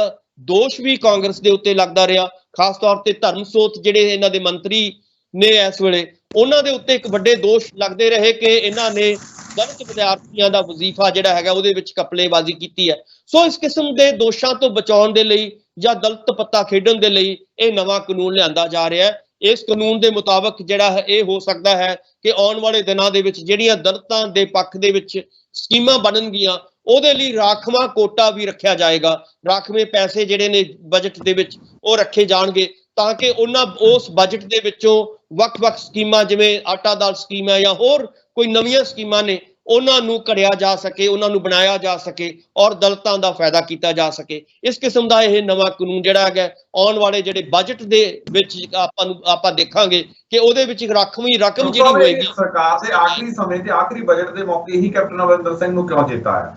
ਦੋਸ਼ ਵੀ ਕਾਂਗਰਸ ਦੇ ਉੱਤੇ ਲੱਗਦਾ ਰਿਹਾ। ਖਾਸ ਤੌਰ ਤੇ ਧਰਮਸੋਤ ਜਿਹੜੇ ਇਹਨਾਂ ਦੇ ਮੰਤਰੀ ਨੇ ਇਸ ਵੇਲੇ, ਉਹਨਾਂ ਦੇ ਉੱਤੇ ਇੱਕ ਵੱਡੇ ਦੋਸ਼ ਲੱਗਦੇ ਰਹੇ ਕਿ ਇਹਨਾਂ ਨੇ ਦਲਿਤ ਵਿਦਿਆਰਥੀਆਂ ਦਾ ਵਜ਼ੀਫਾ ਜਿਹੜਾ ਹੈਗਾ ਉਹਦੇ ਵਿੱਚ ਘਪਲੇਬਾਜ਼ੀ ਕੀਤੀ ਹੈ। ਸੋ ਇਸ ਕਿਸਮ ਦੇ ਦੋਸ਼ਾਂ ਤੋਂ ਬਚਾਉਣ ਦੇ ਲਈ ਜਾਂ ਦਲਿਤ ਪੱਤਾ ਖੇਡਣ ਦੇ ਲਈ ਇਹ ਨਵਾਂ ਕਾਨੂੰਨ ਲਿਆਂਦਾ ਜਾ ਰਿਹਾ ਹੈ। ਇਸ ਕਾਨੂੰਨ ਦੇ ਮੁਤਾਬਕ ਜਿਹੜਾ ਹੈ ਇਹ ਹੋ ਸਕਦਾ ਹੈ ਕਿ ਆਉਣ ਵਾਲੇ ਦਿਨਾਂ ਦੇ ਵਿੱਚ ਜਿਹੜੀਆਂ ਦਲਿਤਾਂ ਦੇ ਪੱਖ ਦੇ ਵਿੱਚ ਸਕੀਮਾਂ ਬਣਨਗੀਆਂ ਉਹਦੇ ਲਈ ਰਾਖਵਾਂ ਕੋਟਾ ਵੀ ਰੱਖਿਆ ਜਾਏਗਾ। ਰਾਖਵੇਂ ਪੈਸੇ ਜਿਹੜੇ ਨੇ ਬਜਟ ਦੇ ਵਿੱਚ ਉਹ ਰੱਖੇ ਜਾਣਗੇ ਤਾਂ ਕਿ ਉਸ ਬਜਟ ਦੇ ਵਿੱਚੋਂ ਵੱਖ-ਵੱਖ ਸਕੀਮਾਂ ਜਿਵੇਂ ਆਟਾ ਦਾਲ ਸਕੀਮ ਹੈ ਜਾਂ ਹੋਰ ਕੋਈ ਨਵੀਆਂ ਸਕੀਮਾਂ ਨੇ ਉਹਨਾਂ ਨੂੰ ਘੜਿਆ ਜਾ ਸਕੇ, ਉਹਨਾਂ ਨੂੰ ਬਣਾਇਆ ਜਾ ਸਕੇ ਔਰ ਦਲਿਤਾਂ ਦਾ ਫਾਇਦਾ ਕੀਤਾ ਜਾ ਸਕੇ। ਇਸ ਕਿਸਮ ਦਾ ਇਹ ਨਵਾਂ ਕਾਨੂੰਨ ਜਿਹੜਾ ਹੈਗਾ ਆਉਣ ਵਾਲੇ ਜਿਹੜੇ ਬਜਟ ਦੇ ਵਿੱਚ ਆਪਾਂ ਦੇਖਾਂਗੇ ਕਿ ਉਹਦੇ ਵਿੱਚ ਰਾਖਵੀਂ ਰਕਮ ਜਿਹੜੀ ਹੋਏਗੀ। ਸਰਕਾਰ ਦੇ ਆਖਰੀ ਸਮੇਂ ਤੇ ਆਖਰੀ ਬਜਟ ਦੇ ਮੌਕੇ ਹੀ ਕੈਪਟਨ ਅਮਰਿੰਦਰ ਸਿੰਘ ਨੂੰ ਕਿਉਂ ਚੇਤਾ ਆਇਆ?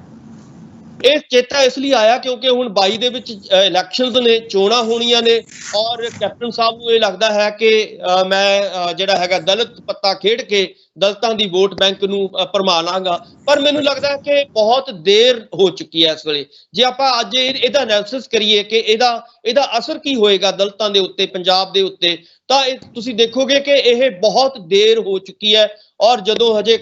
ਇਹ ਚੇਤਾ ਇਸ ਲਈ ਆਇਆ ਕਿਉਂਕਿ ਹੁਣ 22 ਦੇ ਵਿੱਚ ਇਲੈਕਸ਼ਨਸ ਨੇ, ਚੋਣਾਂ ਹੋਣੀਆਂ ਨੇ ਔਰ ਕੈਪਟਨ ਸਾਹਿਬ ਨੂੰ ਇਹ ਲੱਗਦਾ ਹੈ ਕਿ ਮੈਂ ਜਿਹੜਾ ਹੈਗਾ ਦਲਿਤ ਪੱਤਾ ਖੇਡ ਕੇ ਦਲਿਤਾਂ ਦੀ ਵੋਟ ਬੈਂਕ ਨੂੰ ਭਰਮਾ ਲਾਂਗਾ। ਪਰ ਮੈਨੂੰ ਲੱਗਦਾ ਹੈ ਕਿ ਬਹੁਤ ਦੇਰ ਹੋ ਚੁੱਕੀ ਹੈ ਇਸ ਵੇਲੇ। ਜੇ ਆਪਾਂ ਅੱਜ ਇਹਦਾ ਐਨਾਲਿਸਿਸ ਕਰੀਏ ਕਿ ਇਹਦਾ ਅਸਰ ਕੀ ਹੋਏਗਾ ਦਲਿਤਾਂ ਦੇ ਉੱਤੇ, ਪੰਜਾਬ ਦੇ ਉੱਤੇ, ਤਾਂ ਤੁਸੀਂ ਦੇਖੋਗੇ ਕਿ ਇਹ ਬਹੁਤ ਦੇਰ ਹੋ ਚੁੱਕੀ ਹੈ ਔਰ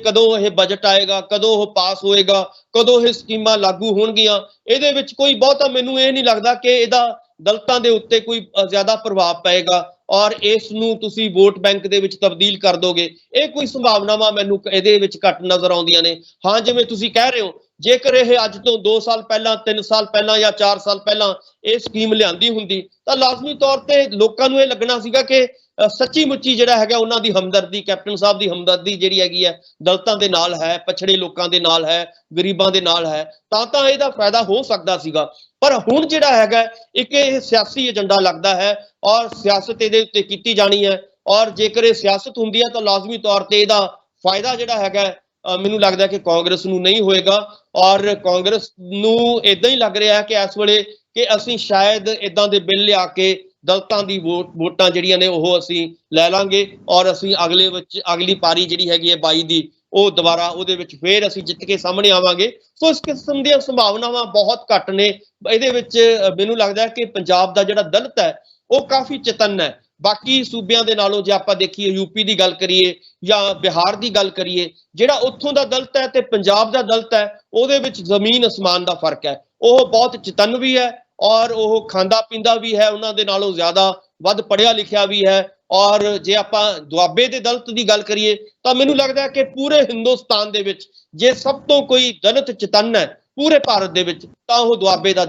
ਕਦੋਂ ਇਹ ਬਜਟ ਆਏਗਾ, ਕਦੋਂ ਉਹ ਪਾਸ ਹੋਏਗਾ, ਕਦੋਂ ਇਹ ਸਕੀਮਾਂ ਲਾਗੂ ਹੋਣਗੀਆਂ, ਇਹਦੇ ਵਿੱਚ ਕੋਈ ਬਹੁਤਾ ਮੈਨੂੰ ਇਹ ਨਹੀਂ ਲੱਗਦਾ ਕਿ ਇਹਦਾ ਦਲਿਤਾਂ ਦੇ ਉੱਤੇ ਕੋਈ ਜ਼ਿਆਦਾ ਪ੍ਰਭਾਵ ਪਏਗਾ ਔਰ ਇਸ ਨੂੰ ਤੁਸੀਂ ਵੋਟ ਬੈਂਕ ਦੇ ਵਿੱਚ ਤਬਦੀਲ ਕਰ ਦੋਗੇ। ਇਹ ਕੋਈ ਸੰਭਾਵਨਾਵਾਂ ਮੈਨੂੰ ਇਹਦੇ ਵਿੱਚ ਘੱਟ ਨਜ਼ਰ ਆਉਂਦੀਆਂ ਨੇ। ਹਾਂ, ਜਿਵੇਂ ਤੁਸੀਂ ਕਹਿ ਰਹੇ ਹੋ, ਜੇਕਰ ਇਹ ਅੱਜ ਤੋਂ 2 ਸਾਲ ਪਹਿਲਾਂ, 3 ਸਾਲ ਪਹਿਲਾਂ ਜਾਂ 4 ਸਾਲ ਪਹਿਲਾਂ ਇਹ ਸਕੀਮ ਲਿਆਂਦੀ ਹੁੰਦੀ ਤਾਂ ਲਾਜ਼ਮੀ ਤੌਰ ਤੇ ਲੋਕਾਂ ਨੂੰ ਇਹ ਲੱਗਣਾ ਸੀਗਾ ਕਿ ਸੱਚੀ ਮੁੱਚੀ ਜਿਹੜਾ ਹੈਗਾ ਉਹਨਾਂ ਦੀ ਹਮਦਰਦੀ, ਕੈਪਟਨ ਸਾਹਿਬ ਦੀ ਹਮਦਰਦੀ ਜਿਹੜੀ ਹੈਗੀ ਹੈ ਦਲਿਤਾਂ ਦੇ ਨਾਲ ਹੈ, ਪਛੜੇ ਲੋਕਾਂ ਦੇ ਨਾਲ ਹੈ, ਗਰੀਬਾਂ ਦੇ ਨਾਲ ਹੈ, ਤਾਂ ਇਹਦਾ ਫਾਇਦਾ ਹੋ ਸਕਦਾ ਸੀਗਾ। ਪਰ ਹੁਣ ਜਿਹੜਾ ਹੈਗਾ ਇੱਕ ਇਹ ਸਿਆਸੀ ਏਜੰਡਾ ਲੱਗਦਾ ਹੈ ਔਰ ਸਿਆਸਤ ਇਹਦੇ ਉੱਤੇ ਕੀਤੀ ਜਾਣੀ ਹੈ, ਔਰ ਜੇਕਰ ਇਹ ਸਿਆਸਤ ਹੁੰਦੀ ਹੈ ਤਾਂ ਲਾਜ਼ਮੀ ਤੌਰ ਤੇ ਇਹਦਾ ਫਾਇਦਾ ਜਿਹੜਾ ਹੈਗਾ ਮੈਨੂੰ ਲੱਗਦਾ ਕਿ ਕਾਂਗਰਸ ਨੂੰ ਨਹੀਂ ਹੋਏਗਾ। ਔਰ ਕਾਂਗਰਸ ਨੂੰ ਇਦਾਂ ਹੀ ਲੱਗ ਰਿਹਾ ਕਿ ਇਸ ਵੇਲੇ ਕਿ ਅਸੀਂ ਸ਼ਾਇਦ ਇਦਾਂ ਦੇ ਬਿੱਲ ਲਿਆ ਕੇ ਦਲਿਤਾਂ ਦੀ ਵੋਟਾਂ ਜਿਹੜੀਆਂ ਨੇ ਉਹ ਅਸੀਂ ਲੈ ਲਾਂਗੇ ਔਰ ਅਸੀਂ ਅਗਲੀ ਪਾਰੀ ਜਿਹੜੀ ਹੈਗੀ ਹੈ 22 ਦੀ ਉਹ ਦੁਬਾਰਾ ਉਹਦੇ ਵਿੱਚ ਫੇਰ ਅਸੀਂ ਜਿੱਤ ਕੇ ਸਾਹਮਣੇ ਆਵਾਂਗੇ। ਸੋ ਇਸ ਕਿਸਮ ਦੀਆਂ ਸੰਭਾਵਨਾਵਾਂ ਬਹੁਤ ਘੱਟ ਨੇ। ਇਹਦੇ ਵਿੱਚ ਮੈਨੂੰ ਲੱਗਦਾ ਕਿ ਪੰਜਾਬ ਦਾ ਜਿਹੜਾ ਦਲਿਤ ਹੈ ਉਹ ਕਾਫੀ ਚੇਤੰਨ ਹੈ। ਬਾਕੀ ਸੂਬਿਆਂ ਦੇ ਨਾਲੋਂ ਜੇ ਆਪਾਂ ਦੇਖੀਏ, ਯੂਪੀ ਦੀ ਗੱਲ ਕਰੀਏ ਜਾਂ ਬਿਹਾਰ ਦੀ ਗੱਲ ਕਰੀਏ, ਜਿਹੜਾ ਉੱਥੋਂ ਦਾ ਦਲਿਤ ਹੈ ਤੇ ਪੰਜਾਬ ਦਾ ਦਲਿਤ ਹੈ ਉਹਦੇ ਵਿੱਚ ਜ਼ਮੀਨ ਅਸਮਾਨ ਦਾ ਫਰਕ ਹੈ। ਉਹ ਬਹੁਤ ਚੇਤੰਨ ਵੀ ਹੈ ਔਰ ਉਹ ਖਾਂਦਾ ਪੀਂਦਾ ਵੀ ਹੈ, ਉਹਨਾਂ ਦੇ ਨਾਲੋਂ ਜ਼ਿਆਦਾ ਵੱਧ ਪੜ੍ਹਿਆ ਲਿਖਿਆ ਵੀ ਹੈ। ਔਰ ਜੇ ਆਪਾਂ ਦੁਆਬੇ ਦੇ ਦਲਿਤ ਦੀ ਗੱਲ ਕਰੀਏ ਤਾਂ ਮੈਨੂੰ ਲੱਗਦਾ ਕਿ ਪੂਰੇ ਹਿੰਦੁਸਤਾਨ ਦੇ ਵਿੱਚ ਜੇ ਸਭ ਤੋਂ ਕੋਈ ਦਲਿਤ ਚੇਤੰਨ ਹੈ ਪੂਰੇ ਭਾਰਤ ਦੇ ਵਿੱਚ ਤਾਂ ਉਹ ਦੁਆਬੇ ਦਾ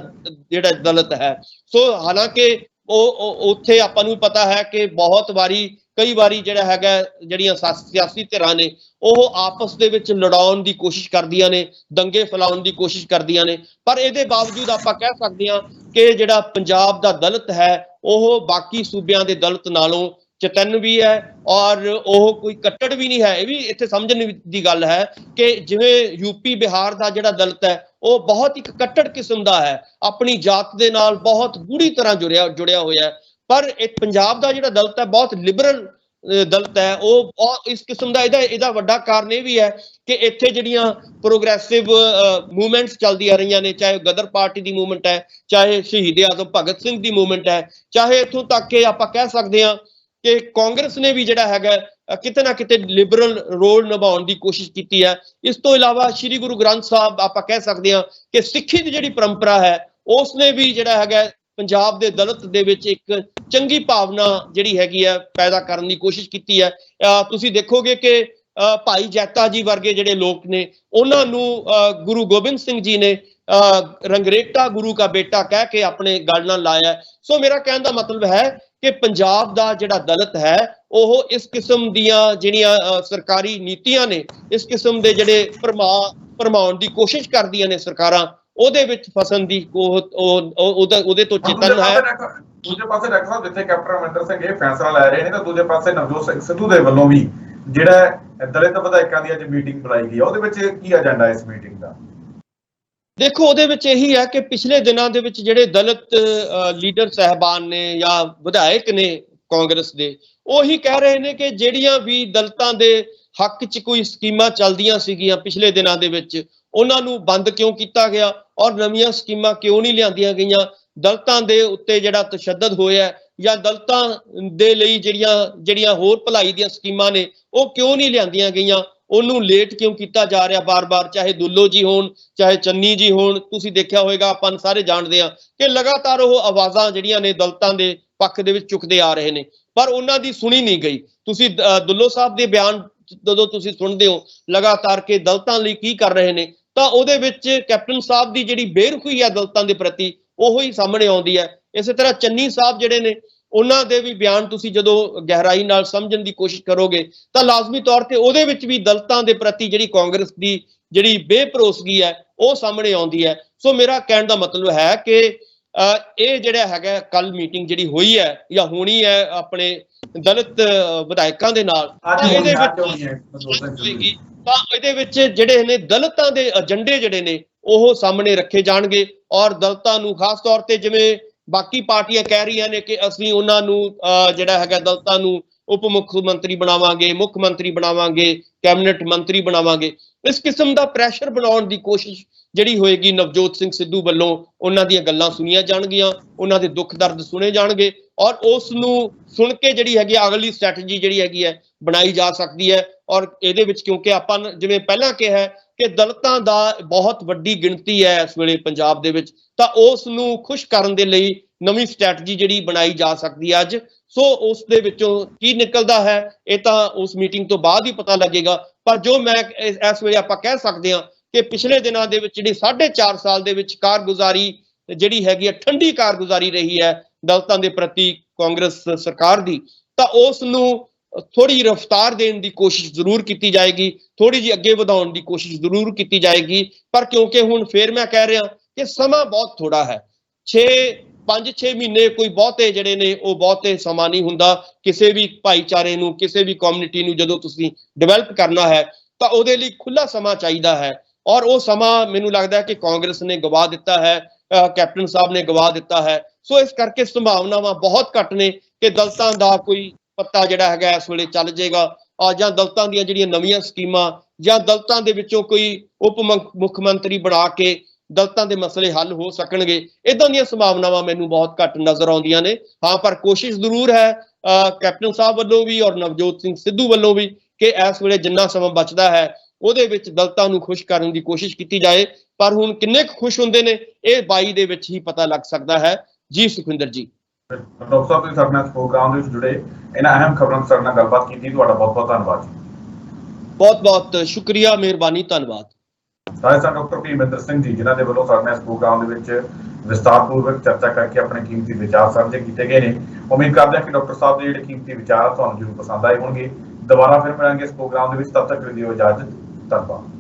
ਜਿਹੜਾ ਦਲਿਤ ਹੈ। ਸੋ ਹਾਲਾਂਕਿ ਉਹ ਉੱਥੇ ਆਪਾਂ ਨੂੰ ਪਤਾ ਹੈ ਕਿ ਕਈ ਵਾਰੀ ਜਿਹੜਾ ਹੈਗਾ ਜਿਹੜੀਆਂ ਸਿਆਸੀ ਧਿਰਾਂ ਨੇ ਉਹ ਆਪਸ ਦੇ ਵਿੱਚ ਲੜਾਉਣ ਦੀ ਕੋਸ਼ਿਸ਼ ਕਰਦੀਆਂ ਨੇ, ਦੰਗੇ ਫੈਲਾਉਣ ਦੀ ਕੋਸ਼ਿਸ਼ ਕਰਦੀਆਂ ਨੇ। ਪਰ ਇਹਦੇ ਬਾਵਜੂਦ ਆਪਾਂ ਕਹਿ ਸਕਦੇ ਹਾਂ ਕਿ ਜਿਹੜਾ ਪੰਜਾਬ ਦਾ ਦਲਿਤ ਹੈ ਉਹ ਬਾਕੀ ਸੂਬਿਆਂ ਦੇ ਦਲਿਤ ਨਾਲੋਂ ਚੇਤੰਨ ਵੀ ਹੈ ਔਰ ਉਹ ਕੋਈ ਕੱਟੜ ਵੀ ਨਹੀਂ ਹੈ। ਇਹ ਵੀ ਇੱਥੇ ਸਮਝਣ ਦੀ ਗੱਲ ਹੈ ਕਿ ਜਿਵੇਂ ਯੂਪੀ ਬਿਹਾਰ ਦਾ ਜਿਹੜਾ ਦਲਿਤ ਹੈ ਉਹ ਬਹੁਤ ਇੱਕ ਕੱਟੜ ਕਿਸਮ ਦਾ ਹੈ, ਆਪਣੀ ਜਾਤ ਦੇ ਨਾਲ ਬਹੁਤ ਗੂੜੀ ਤਰ੍ਹਾਂ ਜੁੜਿਆ ਹੋਇਆ ਹੈ। ਪਰ ਇਹ ਪੰਜਾਬ ਦਾ ਜਿਹੜਾ ਦਲਿਤ ਹੈ ਬਹੁਤ ਲਿਬਰਲ ਦਲਿਤ ਹੈ। ਉਹ ਇਸ ਕਿਸਮ ਦਾ ਇਹਦਾ ਵੱਡਾ ਕਾਰਨ ਇਹ ਵੀ ਹੈ ਕਿ ਇੱਥੇ ਜਿਹੜੀਆਂ ਪ੍ਰੋਗਰੈਸਿਵ ਮੂਵਮੈਂਟਸ ਚੱਲਦੀਆਂ ਰਹੀਆਂ ਨੇ, ਚਾਹੇ ਗਦਰ ਪਾਰਟੀ ਦੀ ਮੂਵਮੈਂਟ ਹੈ, ਚਾਹੇ ਸ਼ਹੀਦ ਆਜ਼ਮ ਭਗਤ ਸਿੰਘ ਦੀ ਮੂਵਮੈਂਟ ਹੈ, ਚਾਹੇ ਇੱਥੋਂ ਤੱਕ ਕਿ ਆਪਾਂ ਕਹਿ ਸਕਦੇ ਹਾਂ ਕਿ ਕਾਂਗਰਸ ਨੇ ਵੀ ਜਿਹੜਾ ਹੈਗਾ ਕਿਤੇ ਨਾ ਕਿਤੇ ਲਿਬਰਲ ਰੋਲ ਨਿਭਾਉਣ ਦੀ ਕੋਸ਼ਿਸ਼ ਕੀਤੀ ਹੈ। ਇਸ ਤੋਂ ਇਲਾਵਾ ਸ੍ਰੀ ਗੁਰੂ ਗ੍ਰੰਥ ਸਾਹਿਬ ਆਪਾਂ ਕਹਿ ਸਕਦੇ ਹਾਂ ਕਿ ਸਿੱਖੀ ਦੀ ਜਿਹੜੀ ਪਰੰਪਰਾ ਹੈ ਉਸ ਨੇ ਵੀ ਜਿਹੜਾ ਹੈਗਾ ਪੰਜਾਬ ਦੇ ਦਲਿਤ ਦੇ ਵਿੱਚ ਇੱਕ ਚੰਗੀ ਭਾਵਨਾ ਜਿਹੜੀ ਹੈਗੀ ਹੈ ਪੈਦਾ ਕਰਨ ਦੀ ਕੋਸ਼ਿਸ਼ ਕੀਤੀ ਹੈ। ਤੁਸੀਂ ਦੇਖੋਗੇ ਕਿ ਭਾਈ ਜੈਤਾ ਜੀ ਵਰਗੇ ਜਿਹੜੇ ਲੋਕ ਨੇ ਉਹਨਾਂ ਨੂੰ ਗੁਰੂ ਗੋਬਿੰਦ ਸਿੰਘ ਜੀ ਨੇ ਰੰਗਰੇਟਾ ਗੁਰੂ ਕਾ ਬੇਟਾ ਕਹਿ ਕੇ ਆਪਣੇ ਗਲ ਨਾਲ ਲਾਇਆ। ਸੋ ਮੇਰਾ ਕਹਿਣ ਦਾ ਮਤਲਬ ਹੈ ਕਿ ਪੰਜਾਬ ਦਾ ਜਿਹੜਾ ਦਲਿਤ ਹੈ ਉਹ ਇਸ ਕਿਸਮ ਦੀਆਂ ਜਿਹੜੀਆਂ ਸਰਕਾਰੀ ਨੀਤੀਆਂ ਨੇ, ਇਸ ਕਿਸਮ ਦੇ ਜਿਹੜੇ ਭਰਮਾਉਣ ਦੀ ਕੋਸ਼ਿਸ਼ ਕਰਦੀਆਂ ਨੇ ਸਰਕਾਰਾਂ, ਉਹਦੇ ਵਿੱਚ ਫਸਣ ਦੀ ਉਹਦੇ ਤੋਂ ਚੇਤਨ ਹੈ। ਦੂਜੇ ਪਾਸੇ ਡਾਕਟਰ ਸਾਹਿਬ ਜਿੱਥੇ ਕੈਪਟਨ ਅਮਰਿੰਦਰ ਸਿੰਘ ਇਹ ਫੈਸਲਾ ਲੈ ਰਹੇ ਨੇ ਤਾਂ ਦੂਜੇ ਪਾਸੇ ਨਵਜੋਤ ਸਿੰਘ ਸਿੱਧੂ ਦੇ ਵੱਲੋਂ ਵੀ ਜਿਹੜਾ ਦਲਿਤ ਵਿਧਾਇਕਾਂ ਦੀ ਅੱਜ ਮੀਟਿੰਗ ਬੁਲਾਈ ਗਈ ਹੈ ਉਹਦੇ ਵਿੱਚ ਕੀ ਏਜੰਡਾ ਇਸ ਮੀਟਿੰਗ ਦਾ? ਦੇਖੋ, ਉਹਦੇ ਵਿੱਚ ਇਹੀ ਹੈ ਕਿ ਪਿਛਲੇ ਦਿਨਾਂ ਦੇ ਵਿੱਚ ਜਿਹੜੇ ਦਲਿਤ ਲੀਡਰ ਸਾਹਿਬਾਨ ਨੇ ਜਾਂ ਵਿਧਾਇਕ ਨੇ ਕਾਂਗਰਸ ਦੇ, ਉਹੀ ਕਹਿ ਰਹੇ ਨੇ ਕਿ ਜਿਹੜੀਆਂ ਵੀ ਦਲਿਤਾਂ ਦੇ ਹੱਕ 'ਚ ਕੋਈ ਸਕੀਮਾਂ ਚੱਲਦੀਆਂ ਸੀਗੀਆਂ ਪਿਛਲੇ ਦਿਨਾਂ ਦੇ ਵਿੱਚ ਉਹਨਾਂ ਨੂੰ ਬੰਦ ਕਿਉਂ ਕੀਤਾ ਗਿਆ ਔਰ ਨਵੀਆਂ ਸਕੀਮਾਂ ਕਿਉਂ ਨਹੀਂ ਲਿਆਂਦੀਆਂ ਗਈਆਂ। ਦਲਿਤਾਂ ਦੇ ਉੱਤੇ ਜਿਹੜਾ ਤਸ਼ੱਦਦ ਹੋਇਆ ਜਾਂ ਦਲਿਤਾਂ ਦੇ ਲਈ ਜਿਹੜੀਆਂ ਹੋਰ ਭਲਾਈ ਦੀਆਂ ਸਕੀਮਾਂ ਨੇ ਉਹ ਕਿਉਂ ਨਹੀਂ ਲਿਆਂਦੀਆਂ ਗਈਆਂ, ਉਹਨੂੰ ਲੇਟ ਕਿਉਂ ਕੀਤਾ ਜਾ ਰਿਹਾ ਬਾਰ-ਬਾਰ, ਚਾਹੇ ਦੁੱਲੋ ਜੀ ਹੋਣ ਚਾਹੇ ਚੰਨੀ ਜੀ ਹੋਣ। ਤੁਸੀਂ ਦੇਖਿਆ ਹੋਵੇਗਾ, ਆਪਾਂ ਸਾਰੇ ਜਾਣਦੇ ਹਾਂ ਕਿ ਲਗਾਤਾਰ ਉਹ ਆਵਾਜ਼ਾਂ ਜਿਹੜੀਆਂ ਨੇ ਦਲਿਤਾਂ ਦੇ ਪੱਖ ਦੇ ਵਿੱਚ ਚੁੱਕਦੇ ਆ ਰਹੇ ਨੇ ਪਰ ਉਹਨਾਂ ਦੀ ਸੁਣੀ ਨਹੀਂ ਗਈ। ਤੁਸੀਂ ਦੁੱਲੋ ਸਾਹਿਬ ਦੇ ਬਿਆਨ ਜਦੋਂ ਤੁਸੀਂ ਸੁਣਦੇ ਹੋ ਲਗਾਤਾਰ ਕਿ ਦਲਿਤਾਂ ਲਈ ਕੀ ਕਰ ਰਹੇ ਨੇ ਤਾਂ ਉਹਦੇ ਵਿੱਚ ਕੈਪਟਨ ਸਾਹਿਬ ਦੀ ਜਿਹੜੀ ਬੇਰੁਖੀ ਹੈ ਦਲਿਤਾਂ ਦੇ ਪ੍ਰਤੀ ਉਹੋ ਹੀ ਸਾਹਮਣੇ ਆਉਂਦੀ ਹੈ। ਇਸੇ ਤਰ੍ਹਾਂ ਚੰਨੀ ਸਾਹਿਬ ਜਿਹੜੇ ਨੇ ਉਹਨਾਂ ਦੇ ਵੀ ਬਿਆਨ ਤੁਸੀਂ ਜਦੋਂ ਗਹਿਰਾਈ ਨਾਲ ਸਮਝਣ ਦੀ ਕੋਸ਼ਿਸ਼ ਕਰੋਗੇ ਤਾਂ ਲਾਜ਼ਮੀ ਤੌਰ ਤੇ ਉਹਦੇ ਵਿੱਚ ਵੀ ਦਲਿਤਾਂ ਦੇ ਪ੍ਰਤੀ ਜਿਹੜੀ ਕਾਂਗਰਸ ਦੀ ਜਿਹੜੀ ਬੇਭਰੋਸਗੀ ਹੈ ਉਹ ਸਾਹਮਣੇ ਆਉਂਦੀ ਹੈ। ਸੋ ਮੇਰਾ ਕਹਿਣ ਦਾ ਮਤਲਬ ਹੈ ਕਿ ਇਹ ਜਿਹੜਾ ਹੈਗਾ ਕੱਲ ਮੀਟਿੰਗ ਜਿਹੜੀ ਹੋਈ ਹੈ ਜਾਂ ਹੋਣੀ ਹੈ ਆਪਣੇ ਦਲਿਤ ਵਿਧਾਇਕਾਂ ਦੇ ਨਾਲ, ਇਹਦੇ ਵਿੱਚ ਜਿਹੜੇ ਨੇ ਦਲਿਤਾਂ ਦੇ ਏਜੰਡੇ ਜਿਹੜੇ ਨੇ ਉਹ ਸਾਹਮਣੇ ਰੱਖੇ ਜਾਣਗੇ ਔਰ ਦਲਿਤਾਂ ਨੂੰ ਖਾਸ ਤੌਰ ਤੇ ਜਿਵੇਂ ਬਾਕੀ ਪਾਰਟੀਆਂ ਕਹਿ ਰਹੀਆਂ ਨੇ ਕਿ ਅਸੀਂ ਉਹਨਾਂ ਨੂੰ ਜਿਹੜਾ ਹੈਗਾ ਦਲਿਤਾਂ ਨੂੰ ਉਪ ਮੁੱਖ ਮੰਤਰੀ ਬਣਾਵਾਂਗੇ, ਮੁੱਖ ਮੰਤਰੀ ਬਣਾਵਾਂਗੇ, ਕੈਬਨਿਟ ਮੰਤਰੀ ਬਣਾਵਾਂਗੇ, ਇਸ ਕਿਸਮ ਦਾ ਪ੍ਰੈਸ਼ਰ ਬਣਾਉਣ ਦੀ ਕੋਸ਼ਿਸ਼ ਜਿਹੜੀ ਹੋਏਗੀ ਨਵਜੋਤ ਸਿੰਘ ਸਿੱਧੂ ਵੱਲੋਂ ਉਹਨਾਂ ਦੀਆਂ ਗੱਲਾਂ ਸੁਣੀਆਂ ਜਾਣਗੀਆਂ, ਉਹਨਾਂ ਦੇ ਦੁੱਖ ਦਰਦ ਸੁਣੇ ਜਾਣਗੇ ਔਰ ਉਸ ਨੂੰ ਸੁਣ ਕੇ ਜਿਹੜੀ ਹੈਗੀ ਅਗਲੀ ਸਟ੍ਰੈਟਜੀ ਜਿਹੜੀ ਹੈਗੀ ਹੈ ਬਣਾਈ ਜਾ ਸਕਦੀ ਹੈ। ਔਰ ਇਹਦੇ ਵਿੱਚ ਕਿਉਂਕਿ ਆਪਾਂ ਜਿਵੇਂ ਪਹਿਲਾਂ ਕਿਹਾ ਕਿ ਦਲਿਤਾਂ ਦਾ ਬਹੁਤ ਵੱਡੀ ਗਿਣਤੀ ਹੈ ਇਸ ਵੇਲੇ ਪੰਜਾਬ ਦੇ ਵਿੱਚ, ਤਾਂ ਉਸ ਨੂੰ ਖੁਸ਼ ਕਰਨ ਦੇ ਲਈ ਨਵੀਂ ਸਟ੍ਰੈਟਜੀ ਜਿਹੜੀ ਬਣਾਈ ਜਾ ਸਕਦੀ ਹੈ ਅੱਜ। ਸੋ ਉਸ ਦੇ ਵਿੱਚੋਂ ਕੀ ਨਿਕਲਦਾ ਹੈ ਇਹ ਤਾਂ ਉਸ ਮੀਟਿੰਗ ਤੋਂ ਬਾਅਦ ਹੀ ਪਤਾ ਲੱਗੇਗਾ। ਪਰ ਜੋ ਮੈਂ ਇਸ ਵੇਲੇ ਆਪਾਂ ਕਹਿ ਸਕਦੇ ਹਾਂ ਕਿ ਪਿਛਲੇ ਦਿਨਾਂ ਦੇ ਵਿੱਚ ਜਿਹੜੀ 4.5 ਸਾਲ ਦੇ ਵਿੱਚ ਕਾਰਗੁਜ਼ਾਰੀ ਜਿਹੜੀ ਹੈਗੀ ਹੈ ਠੰਡੀ ਕਾਰਗੁਜ਼ਾਰੀ ਰਹੀ ਹੈ ਦਲਿਤਾਂ ਦੇ ਪ੍ਰਤੀ ਕਾਂਗਰਸ ਸਰਕਾਰ ਦੀ, ਤਾਂ ਉਸ ਨੂੰ ਥੋੜੀ ਰਫ਼ਤਾਰ ਦੇਣ ਦੀ ਕੋਸ਼ਿਸ਼ ਜ਼ਰੂਰ ਕੀਤੀ ਜਾਏਗੀ, ਥੋੜੀ ਜਿਹੀ ਅੱਗੇ ਵਧਾਉਣ ਦੀ ਕੋਸ਼ਿਸ਼ ਜ਼ਰੂਰ ਕੀਤੀ ਜਾਏਗੀ। ਪਰ ਕਿਉਂਕਿ ਹੁਣ ਫੇਰ ਮੈਂ ਕਹਿ ਰਿਹਾ ਕਿ ਸਮਾਂ ਬਹੁਤ ਥੋੜਾ ਹੈ, 5-6 ਮਹੀਨੇ ਕੋਈ ਬਹੁਤੇ ਜਿਹੜੇ ਨੇ ਉਹ ਬਹੁਤੇ ਸਮਾਂ ਨਹੀਂ ਹੁੰਦਾ। ਕਿਸੇ ਵੀ ਭਾਈਚਾਰੇ ਨੂੰ, ਕਿਸੇ ਵੀ ਕਮਿਊਨਿਟੀ ਨੂੰ ਜਦੋਂ ਤੁਸੀਂ ਡਿਵੈਲਪ ਕਰਨਾ ਹੈ ਤਾਂ ਉਹਦੇ ਲਈ ਖੁੱਲਾ ਸਮਾਂ ਚਾਹੀਦਾ ਹੈ, ਔਰ ਉਹ ਸਮਾਂ ਮੈਨੂੰ ਲੱਗਦਾ ਕਿ ਕਾਂਗਰਸ ਨੇ ਗਵਾ ਦਿੱਤਾ ਹੈ, ਕੈਪਟਨ ਸਾਹਿਬ ਨੇ ਗਵਾ ਦਿੱਤਾ ਹੈ। ਸੋ ਇਸ ਕਰਕੇ ਸੰਭਾਵਨਾਵਾਂ ਬਹੁਤ ਘੱਟ ਨੇ ਕਿ ਦਲਿਤਾਂ ਦਾ ਕੋਈ ਪੱਤਾ ਜਿਹੜਾ ਹੈਗਾ ਇਸ ਵੇਲੇ ਚੱਲ ਜਾਏਗਾ, ਜਾਂ ਦਲਿਤਾਂ ਦੀਆਂ ਜਿਹੜੀਆਂ ਨਵੀਆਂ ਸਕੀਮਾਂ ਜਾਂ ਦਲਿਤਾਂ ਦੇ ਵਿੱਚੋਂ ਕੋਈ ਉਪ ਮੁੱਖ ਮੰਤਰੀ ਬਣਾ ਕੇ ਦਲਿਤਾਂ ਦੇ ਮਸਲੇ ਹੱਲ ਹੋ ਸਕਣਗੇ। ਇਦਾਂ ਦੀਆਂ ਸੰਭਾਵਨਾਵਾਂ ਮੈਨੂੰ ਬਹੁਤ ਘੱਟ ਨਜ਼ਰ ਆਉਂਦੀਆਂ ਨੇ। ਹਾਂ, ਪਰ ਕੋਸ਼ਿਸ਼ ਜ਼ਰੂਰ ਹੈ ਕੈਪਟਨ ਸਾਹਿਬ ਵੱਲੋਂ ਵੀ ਔਰ ਨਵਜੋਤ ਸਿੰਘ ਸਿੱਧੂ ਵੱਲੋਂ ਵੀ ਕਿ ਇਸ ਵੇਲੇ ਜਿੰਨਾ ਸਮਾਂ ਬਚਦਾ ਹੈ ਉਹਦੇ ਵਿੱਚ ਦਲਿਤਾਂ ਨੂੰ ਖੁਸ਼ ਕਰਨ ਦੀ ਕੋਸ਼ਿਸ਼ ਕੀਤੀ ਜਾਏ। ਪਰ ਹੁਣ ਕਿੰਨੇ ਕੁ ਖੁਸ਼ ਹੁੰਦੇ ਨੇ ਇਹ 22 ਦੇ ਵਿੱਚ ਹੀ ਪਤਾ ਲੱਗ ਸਕਦਾ ਹੈ। ਜੀ ਸੁਖਵਿੰਦਰ ਜੀ। ਡਾਕਟਰ ਸਾਹਿਬ, ਤੁਸੀਂ ਸਾਡੇ ਨਾਲ ਇਸ ਪ੍ਰੋਗਰਾਮ ਦੇ ਵਿੱਚ ਜੁੜੇ, ਇਹਨਾਂ ਅਹਿਮ ਖਬਰਾਂ ਸਾਡੇ ਨਾਲ ਗੱਲਬਾਤ ਕੀਤੀ, ਤੁਹਾਡਾ ਬਹੁਤ ਬਹੁਤ ਧੰਨਵਾਦ ਜੀ। ਬਹੁਤ ਬਹੁਤ ਸ਼ੁਕਰੀਆ, ਮਿਹਰਬਾਨੀ, ਧੰਨਵਾਦ। ਸਾਰੇ ਸਨ ਡਾਕਟਰ ਭੀਮਿੰਦਰ ਸਿੰਘ ਜੀ, ਜਿਨ੍ਹਾਂ ਦੇ ਵੱਲੋਂ ਸਾਡੇ ਨਾਲ ਇਸ ਪ੍ਰੋਗਰਾਮ ਦੇ ਵਿੱਚ ਵਿਸਤਾਰਪੂਰਵਕ ਚਰਚਾ ਕਰਕੇ ਆਪਣੇ ਕੀਮਤੀ ਵਿਚਾਰ ਸਾਂਝੇ ਕੀਤੇ ਗਏ ਨੇ। ਉਮੀਦ ਕਰਦੇ ਹਾਂ ਕਿ ਡਾਕਟਰ ਸਾਹਿਬ ਦੇ ਜਿਹੜੇ ਕੀਮਤੀ ਵਿਚਾਰ ਤੁਹਾਨੂੰ ਜ਼ਰੂਰ ਪਸੰਦ ਆਏ ਹੋਣਗੇ। ਦੁਬਾਰਾ ਫਿਰ ਮਿਲਾਂਗੇ ਇਸ ਪ੍ਰੋਗਰਾਮ ਦੇ ਵਿੱਚ, ਤਦ ਤੱਕ ਦਿਓ ਇਜਾਜ਼ਤ। ਧੰਨਵਾਦ।